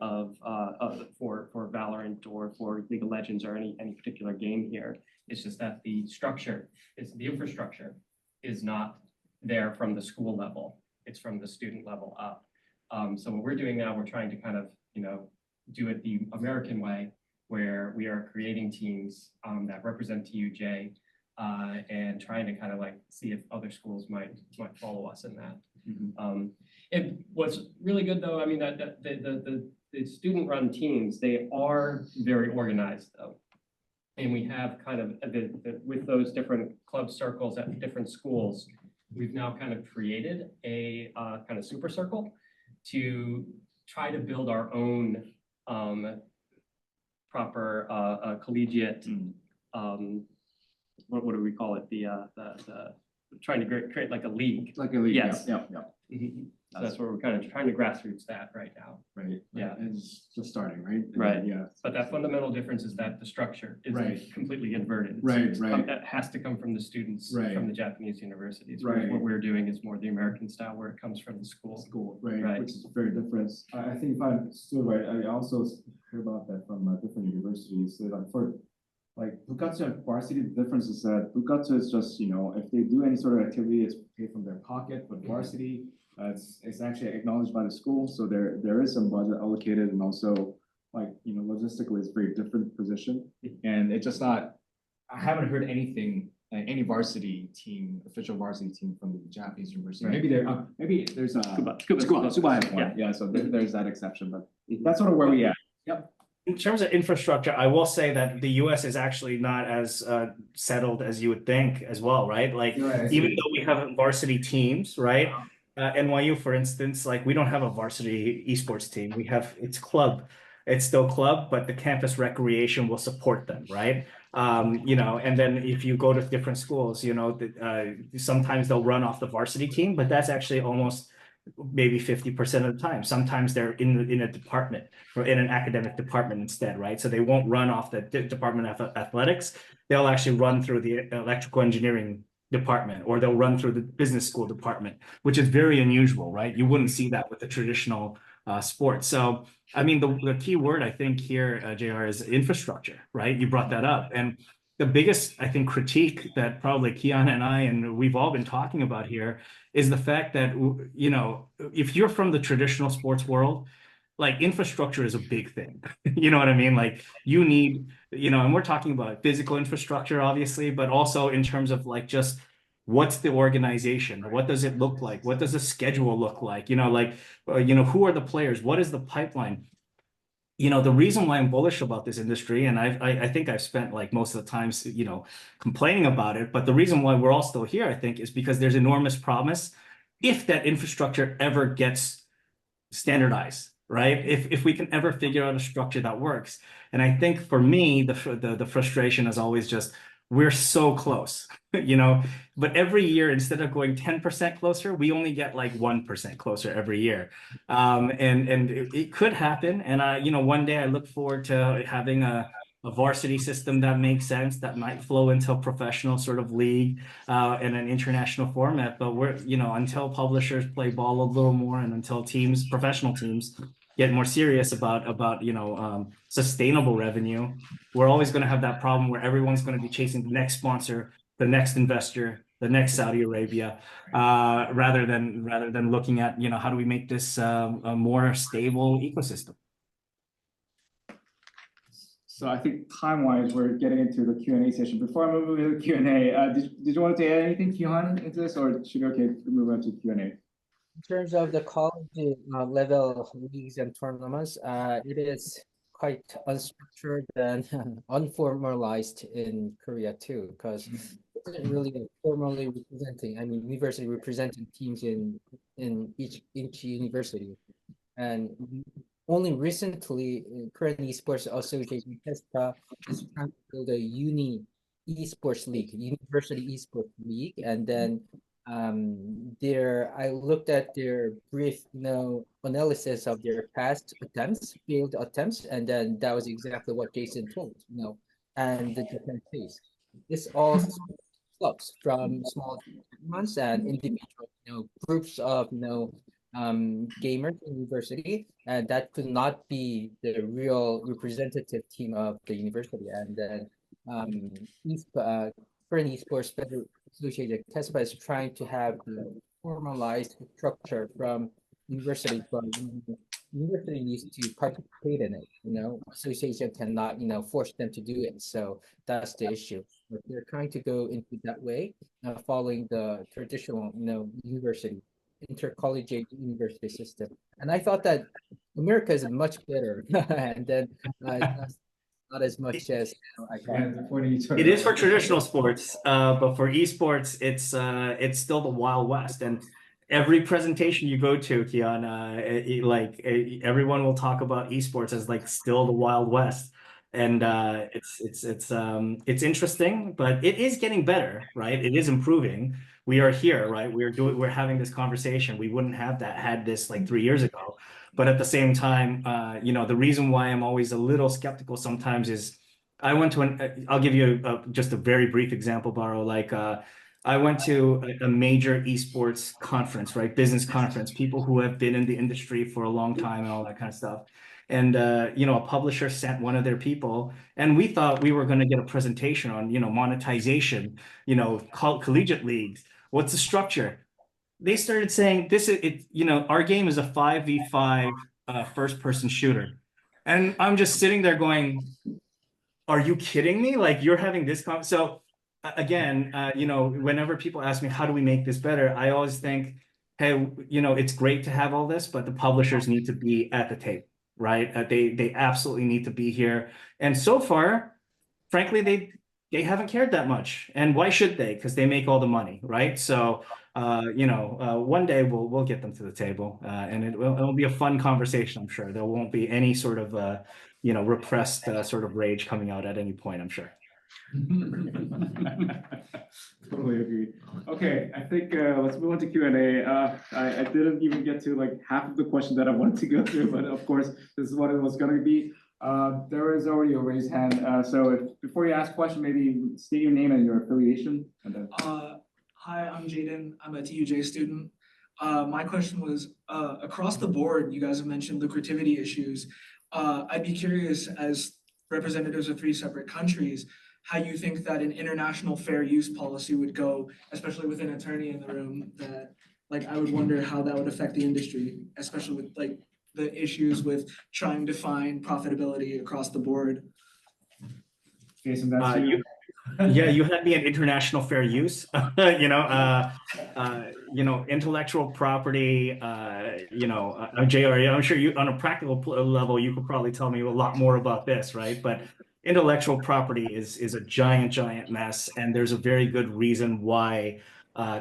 for Valorant or for League of Legends or any particular game here. It's just that the infrastructure is not there from the school level. It's from the student level up. So what we're doing now, we're trying to kind of, do it the American way, where we are creating teams that represent TUJ and trying to kind of like see if other schools might follow us in that. And what's really good though, I mean, that the student-run teams, they are very organized though. And we have kind of, with those different club circles at different schools, we've now kind of created a kind of super circle to try to build our own proper collegiate, what do we call it? Trying to create like a league. Like a league, yes. Yeah. So that's where we're kind of trying to grassroots that right now. Right. Yeah. It's just starting, right? Right. Yeah. But that fundamental difference is that the structure is completely inverted. Right, So that has to come from the students from the Japanese universities. Right. What we're doing is more the American style where it comes from the school. Right. Which is very different. I think if I understood right, I also heard about that from different universities. So like for Bukatsu and varsity, the difference is that Bukatsu is just, if they do any sort of activity, it's paid from their pocket, but varsity, it's actually acknowledged by the school. So there is some budget allocated, and also like, logistically it's a very different position. And it's just not, I haven't heard anything, like any varsity team, official varsity team from the Japanese university. Maybe there's a Tsukuba has one. Yeah, so there's that exception, but that's sort of where we at. Yep. In terms of infrastructure, I will say that the US is actually not as settled as you would think as well, right? Like, even though we have varsity teams, right? NYU, for instance, like we don't have a varsity esports team. It's still club, but the campus recreation will support them, right? And then if you go to different schools, sometimes they'll run off the varsity team, but that's actually almost maybe 50% of the time. Sometimes they're in a department or in an academic department instead, right? So they won't run off the Department of Athletics. They'll actually run through the electrical engineering department, or they'll run through the business school department, which is very unusual, right? You wouldn't see that with the traditional sport. So, I mean, the key word I think here, JR, is infrastructure, right? You brought that up. And the biggest, I think, critique that probably Kian and I, and we've all been talking about here, is the fact that, if you're from the traditional sports world, like infrastructure is a big thing. You know what I mean? Like you need, and we're talking about physical infrastructure, obviously, but also in terms of like just what's the organization? What does it look like? What does the schedule look like? Who are the players? What is the pipeline? The reason why I'm bullish about this industry, and I think I've spent like most of the time, complaining about it, but the reason why we're all still here, I think, is because there's enormous promise if that infrastructure ever gets standardized, right? If we can ever figure out a structure that works. And I think for me, the frustration is always just, we're so close, but every year, instead of going 10% closer, we only get like 1% closer every year. And it could happen. And one day I look forward to having a a varsity system that makes sense, that might flow into a professional sort of league in an international format. But we're, until publishers play ball a little more, and until teams, professional teams, get more serious about sustainable revenue, we're always going to have that problem where everyone's going to be chasing the next sponsor, the next investor, the next Saudi Arabia, rather than looking at, how do we make this a more stable ecosystem. So I think time-wise, we're getting into the Q&A session. Before I move into the Q&A, did you want to add anything, Kihan, into this, or should we okay to move on to Q&A? In terms of the college level leagues and tournaments, it is quite unstructured and unformalized in Korea too, because it isn't really formally representing, I mean, university representing teams in each university. And only recently, Korean Esports Association (KESPA) is trying to build a esports league, university esports league, and then I looked at their brief analysis of their past failed attempts, and then that was exactly what Jason told, and the different phase. This all clubs from small tournaments and individual groups of gamers in university, and that could not be the real representative team of the university. And then Korean Esports Association (KESPA) is trying to have the formalized structure from university, but university needs to participate in it. Association cannot force them to do it. So that's the issue. But they're trying to go into that way, following the traditional university intercollegiate university system. And I thought that America is much better, and then not as much as I thought. It is for traditional sports, but for esports, it's still the Wild West. And every presentation you go to, Kian, everyone will talk about esports as still the Wild West. And it's interesting, but it is getting better, right? It is improving. We are here, right? We're having this conversation. We wouldn't have had this 3 years ago. But at the same time, the reason why I'm always a little skeptical sometimes is I went to I'll give you just a very brief example, Baro. I went to a major esports conference, right? Business conference, people who have been in the industry for a long time and all that kind of stuff. And, a publisher sent one of their people, and we thought we were going to get a presentation on, monetization, collegiate leagues. What's the structure? They started saying our game is a 5v5 first-person shooter. And I'm just sitting there going, are you kidding me? You're having this so again, whenever people ask me, how do we make this better? I always think, hey, it's great to have all this, but the publishers need to be at the table, right? They absolutely need to be here. And so far, frankly, they haven't cared that much. And why should they? Because they make all the money, right? So, one day we'll get them to the table, and it'll be a fun conversation, I'm sure. There won't be any sort of, repressed sort of rage coming out at any point, I'm sure. Totally agree. Okay, I think let's move on to Q&A. I didn't even get to half of the question that I wanted to go through, but of course, this is what it was going to be. There is already a raised hand. So before you ask a question, maybe state your name and your affiliation. And then... Hi, I'm Jaden. I'm a TUJ student. My question was, across the board, you guys have mentioned lucrativity issues. I'd be curious, as representatives of 3 separate countries, how you think that an international fair use policy would go, especially with an attorney in the room, that I would wonder how that would affect the industry, especially with the issues with trying to find profitability across the board. Jason, that's you. Yeah, you had me at international fair use, intellectual property, JRE. I'm sure you, on a practical level, you could probably tell me a lot more about this, right? But intellectual property is a giant mess, and there's a very good reason why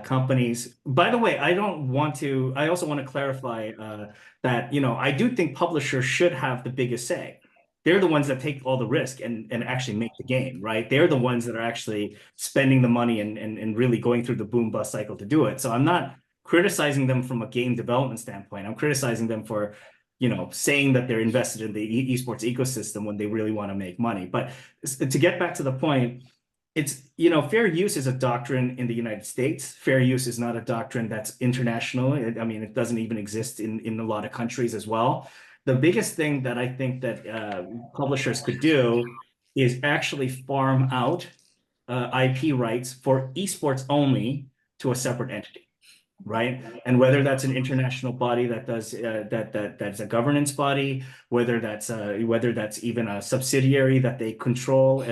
companies. By the way, I also want to clarify that I do think publishers should have the biggest say. They're the ones that take all the risk and actually make the game, right? They're the ones that are actually spending the money and really going through the boom bust cycle to do it. So I'm not criticizing them from a game development standpoint. I'm criticizing them for saying that they're invested in the esports ecosystem when they really want to make money. But to get back to the point, it's, fair use is a doctrine in the United States. Fair use is not a doctrine that's international. I mean, it doesn't even exist in a lot of countries as well. The biggest thing that I think that publishers could do is actually farm out IP rights for esports only to a separate entity. Right. And whether that's an international body that does that's a governance body, whether that's even a subsidiary that they control,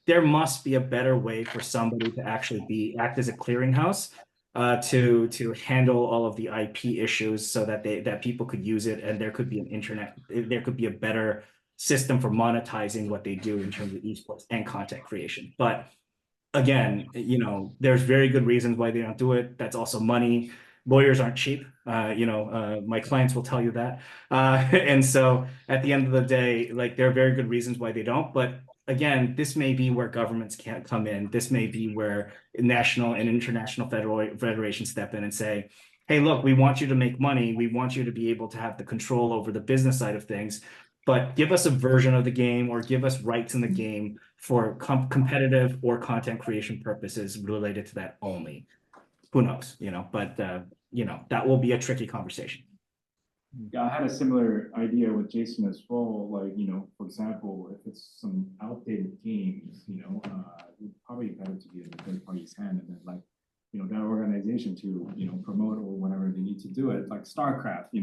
there must be a better way for somebody to actually act as a clearinghouse to handle all of the IP issues so that people could use it, and there could be a better system for monetizing what they do in terms of esports and content creation. But again, there's very good reasons why they don't do it. That's also money. Lawyers aren't cheap. My clients will tell you that. And so at the end of the day, like, there are very good reasons why they don't. But again, this may be where governments can't come in. This may be where national and international federations step in and say, hey, look, we want you to make money. We want you to be able to have the control over the business side of things, but give us a version of the game or give us rights in the game for competitive or content creation purposes related to that only. Who knows, but that will be a tricky conversation. Yeah, I had a similar idea with Jason as well. Like, for example, if it's some outdated games, it's probably better to be in the third party's hand, and then that organization to, promote or whatever they need to do it. Like StarCraft,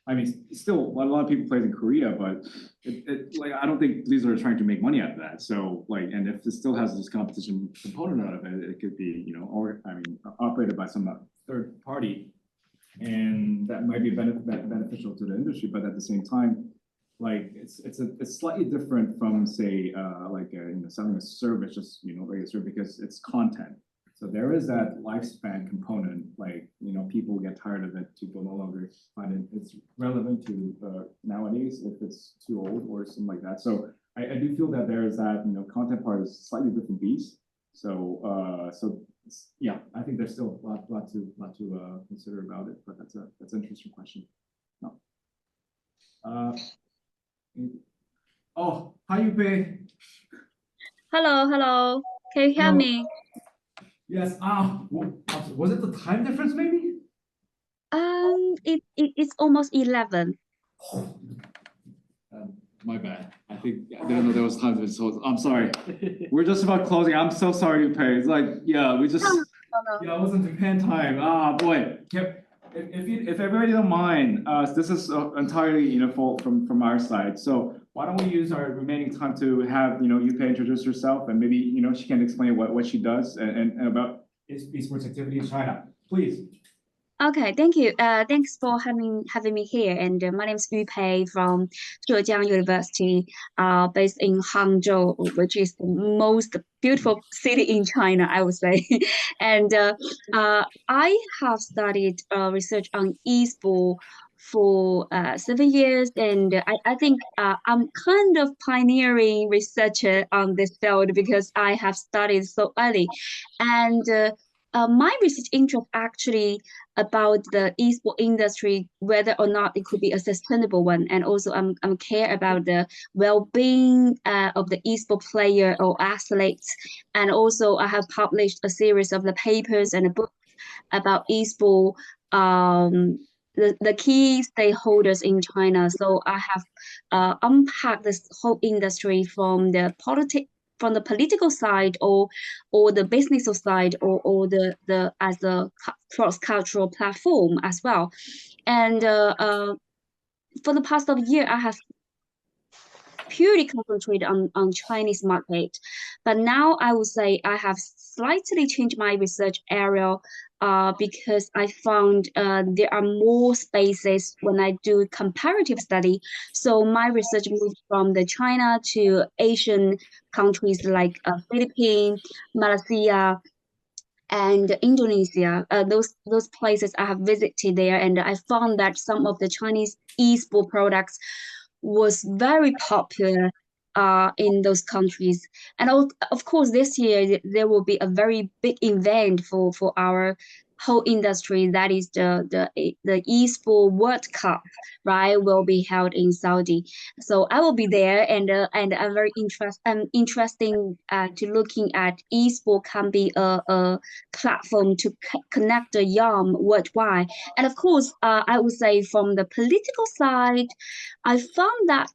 I mean, still a lot of people play in Korea, but I don't think Blizzard are trying to make money out of that. So and if it still has this competition component out of it, it could be, operated by some third party, and that might be beneficial to the industry. But at the same time, it's slightly different from, say, selling a service, just regular service, because it's content. So there is that lifespan component, people get tired of it, people no longer find it's relevant to nowadays if it's too old or something like that. So I do feel that there is that, content part is slightly different beast. So yeah, I think there's still a lot to consider about it, but that's an interesting question. No. Hi, Yupe. Hello. Can you hear Hello. me? Yes. Was it the time difference, maybe? It's almost 11. My bad. I didn't know there was time difference. So I'm sorry. We're just about closing. I'm so sorry, Yupe. It's we just. No. It wasn't Japan time. Boy. If everybody don't mind, this is entirely fault from our side. So why don't we use our remaining time to have Yupe introduce herself, and maybe she can explain what she does and about esports activity in China, please. Okay, thank you. Thanks for having me here. And my name is Yu Pei from Zhejiang University, based in Hangzhou, which is the most beautiful city in China, I would say. And I have studied research on esports for 7 years, and I think I'm kind of pioneering researcher on this field because I have studied so early. And my research interest actually about the esports industry, whether or not it could be a sustainable one, and also I'm care about the well-being of the esports player or athletes, and also I have published a series of the papers and a book about esports, the key stakeholders in China. So I have unpacked this whole industry from the political side or the business side or the as a cross-cultural platform as well. And for the past of year, I have purely concentrated on Chinese market. But now I would say I have slightly changed my research area because I found there are more spaces when I do comparative study. So my research moved from the China to Asian countries like Philippines, Malaysia, and Indonesia. Those places I have visited there, and I found that some of the Chinese esports products was very popular in those countries. And of course, this year there will be a very big event for our whole industry, that is the esports World Cup, right, will be held in Saudi. So I will be there, and I'm interesting to looking at esports can be a platform to connect the young worldwide. And of course, I would say from the political side, I found that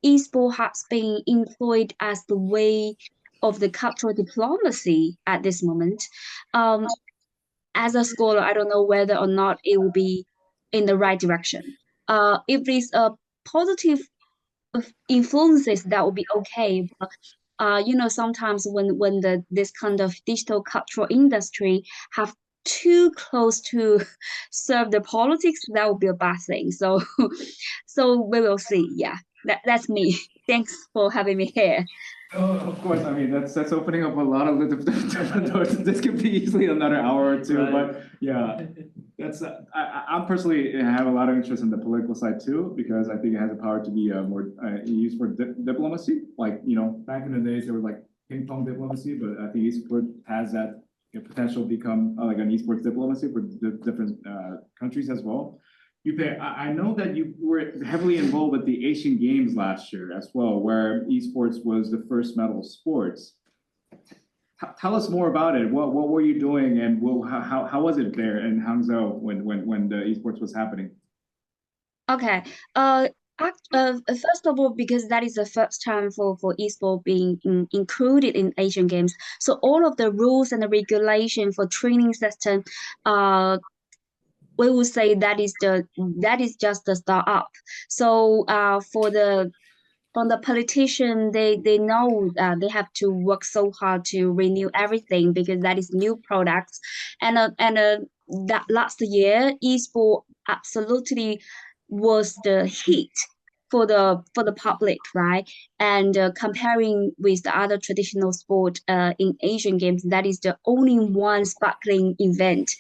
esports has been employed as the way of the cultural diplomacy at this moment. Um, as a scholar, I don't know whether or not it will be in the right direction. If it's a positive influences, that will be okay. But sometimes when this kind of digital cultural industry have too close to serve the politics, that would be a bad thing. So, so we will see. Yeah, that's me. Thanks for having me here. Oh, of course, I mean, that's opening up a lot of different doors. This could be easily another hour or two, Right. but yeah, that's, I personally have a lot of interest in the political side too, because I think it has the power to be more used for diplomacy. Like, back in the days, there was like ping pong diplomacy, but I think esports has that potential to become like an esports diplomacy for different countries as well. Yupe, I know that you were heavily involved with the Asian Games last year as well, where esports was the first medal sports. Tell us more about it. What were you doing, and how was it there in Hangzhou when the esports was happening? Okay. First of all, because that is the first time for esports being included in Asian Games, so all of the rules and the regulation for training system, we would say that is just the start up. So from the politician, they know they have to work so hard to renew everything because that is new products, and that last year esport absolutely was the hit for the public, right? And comparing with the other traditional sport in Asian Games, that is the only one sparkling event.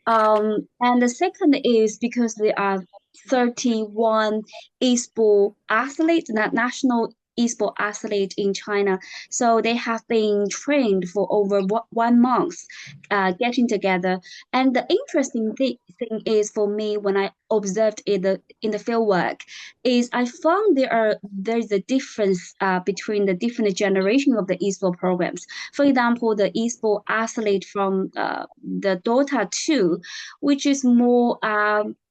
And the second is because there are 31 esport athletes, national esport athlete in China. So they have been trained for over 1 month, getting together. And the interesting thing is for me when I observed in the field work is I found there's a difference between the different generation of the esport programs. For example, the esport athlete from the Dota 2, which is more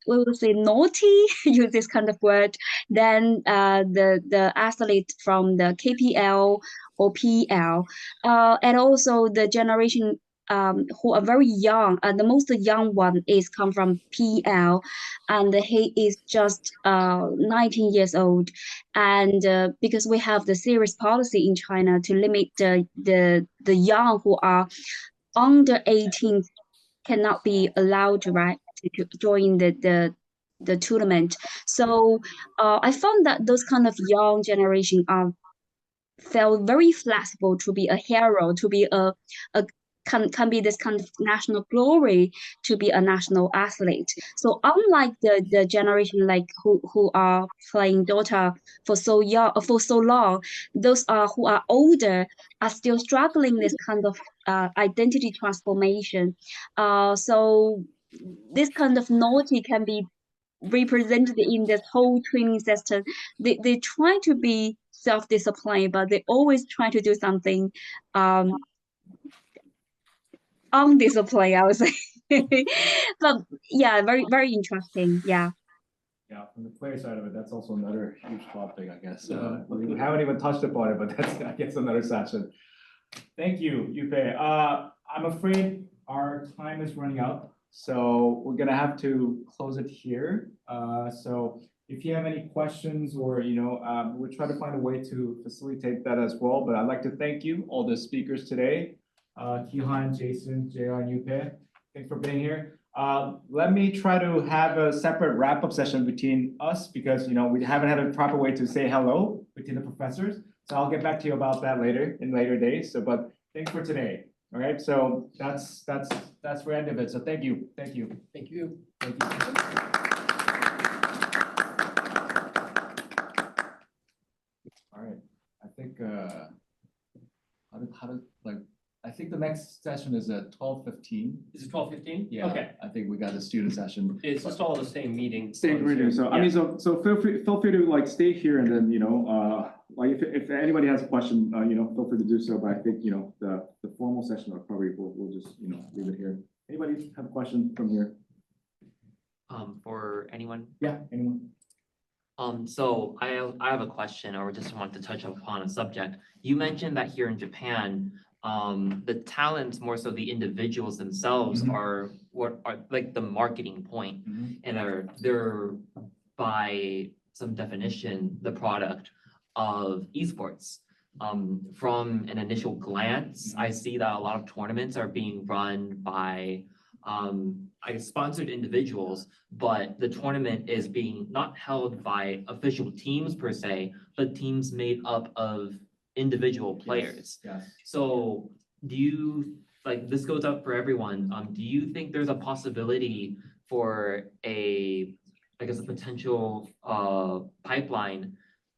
we will say naughty, use this kind of word, than the athlete from the KPL or PL, and also the generation who are very young. The most young one is come from PL, and he is just 19 years old. And because we have the serious policy in China to limit the young who are under 18 cannot be allowed right to join the tournament. So I found that those kind of young generation are felt very flexible to be a hero, to be a can be this kind of national glory, to be a national athlete. So unlike the generation like who are playing Dota for for so long, those are who are older are still struggling this kind of identity transformation. So this kind of naughty can be represented in this whole training system. They try to be self-disciplined, but they always try to do something undisciplined, I would say. But yeah, very, very interesting. Yeah. Yeah, from the player side of it, that's also another huge topic, I guess. We haven't even touched upon it, but that's, I guess, another session. Thank you, Yupe. I'm afraid our time is running out, so we're gonna have to close it here. So if you have any questions or, we'll try to find a way to facilitate that as well. But I'd like to thank you, all the speakers today, Kihan, Jason, JR, and Yupe. Thanks for being here. Let me try to have a separate wrap-up session between us because, we haven't had a proper way to say hello between the professors. So I'll get back to you about that later in later days. So, but thanks for today. All right. So that's the end of it. So thank you. Thank you. Thank you. Thank you. All right. I think how to like I think the next session is at 12:15. Is it 12:15? Yeah. Okay, I think we got the student session. it's just all the same meeting. Same meeting, so I Yeah. mean, so feel free to like stay here and then, like if anybody has a question, feel free to do so, but I think, the formal session, we'll just, leave it here. Anybody have a question from here? For anyone? Yeah, anyone? So I have a question, or just want to touch upon a subject. You mentioned that here in Japan, the talents, more so the individuals themselves, Mhm. are what are like the marketing point, Mhm. and they're by some definition the product of esports. From an initial glance, I see that a lot of tournaments are being run by sponsored individuals, but the tournament is being not held by official teams per se, but teams made up of individual players. Yes. So do you, like, this goes up for everyone, do you think there's a possibility for a potential pipeline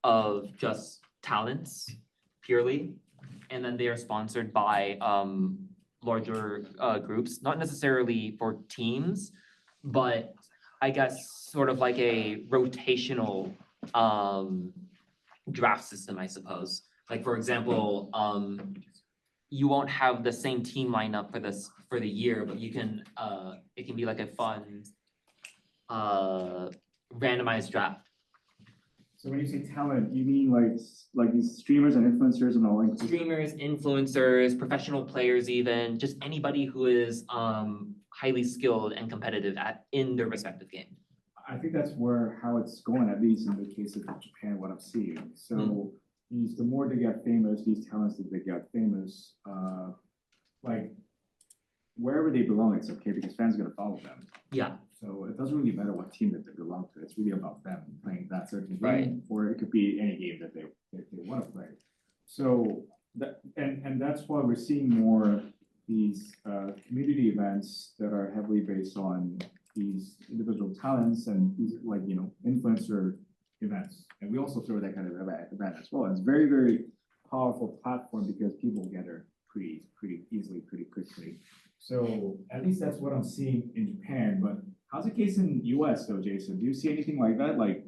of just talents purely, and then they are sponsored by larger groups, not necessarily for teams, but I guess sort of like a rotational draft system, I suppose. Like, for example, you won't have the same team lineup for the year, but you can it can be like a fun randomized draft. So when you say talent, you mean like these streamers and influencers and all like Streamers, influencers, professional players, even just anybody who is highly skilled and competitive in their respective game. I think that's how it's going, at least in the case of Japan, what I'm seeing. So the more they get famous, these talents that they get famous, like wherever they belong, it's okay because fans are gonna follow them. Yeah. So it doesn't really matter what team that they belong to. It's really about them playing that certain game, Right. or it could be any game that they want to play. So that's why we're seeing more these community events that are heavily based on these individual talents and these influencer events. And we also throw that kind of event as well. It's very, very powerful platform because people gather pretty easily, pretty quickly. So at least that's what I'm seeing in Japan. But how's the case in US though, Jason? Do you see anything like that? Like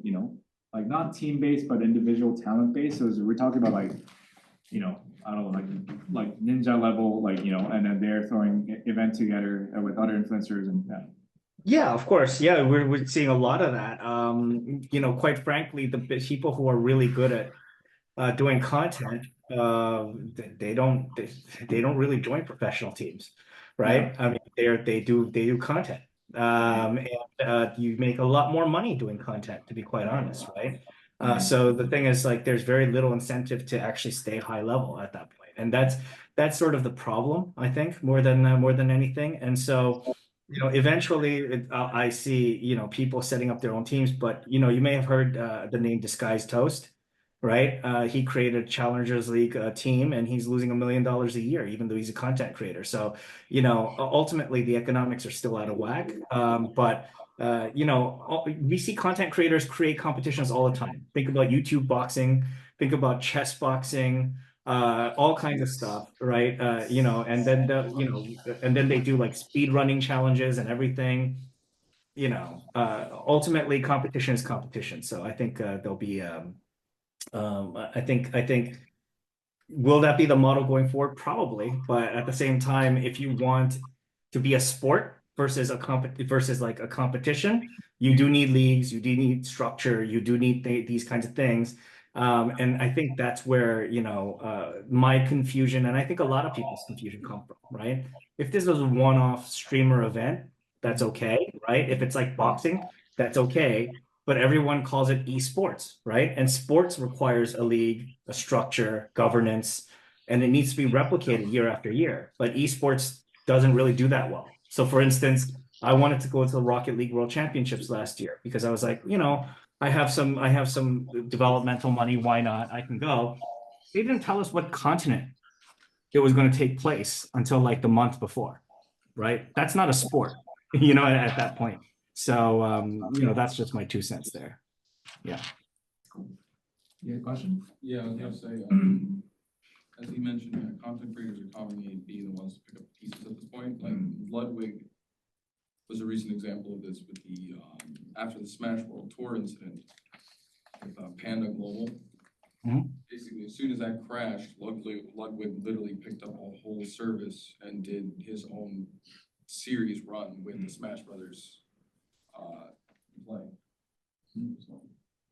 not team-based, but individual talent-based? So we're talking about I don't know, like ninja level, and then they're throwing event together with other influencers and that. Yeah, of course. Yeah, we're seeing a lot of that. Quite frankly, the people who are really good at doing content, they don't really join professional teams, right? Yeah. I mean, they do content, and you make a lot more money doing content, to be quite honest, right? So the thing is, like, there's very little incentive to actually stay high level at that point, and that's sort of the problem, I think, more than anything. And so, eventually I see, people setting up their own teams, but you may have heard the name Disguised Toast, right? He created a Challengers League team, and he's losing $1 million a year, even though he's a content creator. So, ultimately the economics are still out of whack. But we see content creators create competitions all the time. Think about YouTube boxing, think about chess boxing, all kinds of stuff, right? And then they do like speed running challenges and everything. Ultimately competition is competition. So I think there'll be I think will that be the model going forward? Probably, but at the same time, if you want to be a sport versus a competition, you do need leagues, you do need structure, you do need these kinds of things. And I think that's where my confusion, and I think a lot of people's confusion come from, right? If this was a one-off streamer event, that's okay, right? If it's like boxing, that's okay. But everyone calls it esports, right? And sports requires a league, a structure, governance, and it needs to be replicated year after year. But esports doesn't really do that well. So for instance, I wanted to go to the Rocket League World Championships last year because I was like, I have some developmental money, why not? I can go. They didn't tell us what continent it was going to take place until like the month before, right? That's not a sport, at that point. So, that's just my 2 cents there. Yeah. You have a question? Yeah, I was gonna say, as he mentioned, content creators are commonly being the ones to pick up pieces at this point. Like Ludwig was a recent example of this with the after the Smash World Tour incident with Panda Global. Mhm. Basically, as soon as that crashed, Ludwig literally picked up a whole service and did his own series run with the Smash Brothers play. So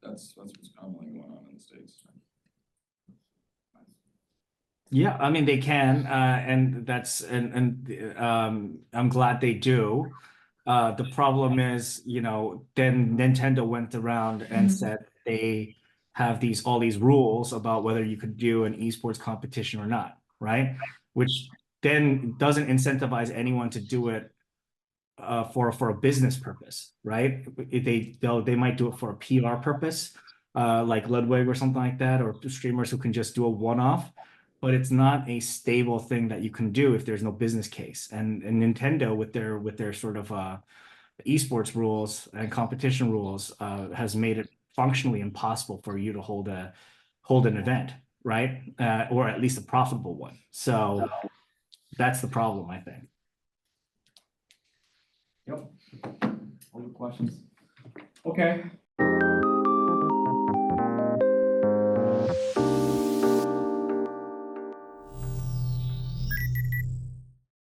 that's what's commonly going on in the States. Yeah, I mean, they can, and that's, I'm glad they do. The problem is, then Nintendo went around and said they have all these rules about whether you could do an esports competition or not, right? Which then doesn't incentivize anyone to do it for a business purpose, right? They might do it for a PR purpose, like Ludwig or something like that, or streamers who can just do a one-off. But it's not a stable thing that you can do if there's no business case. And Nintendo with their sort of esports rules and competition rules has made it functionally impossible for you to hold an event, right? Or at least a profitable one. So that's the problem, I think. Yep. All the questions. Okay,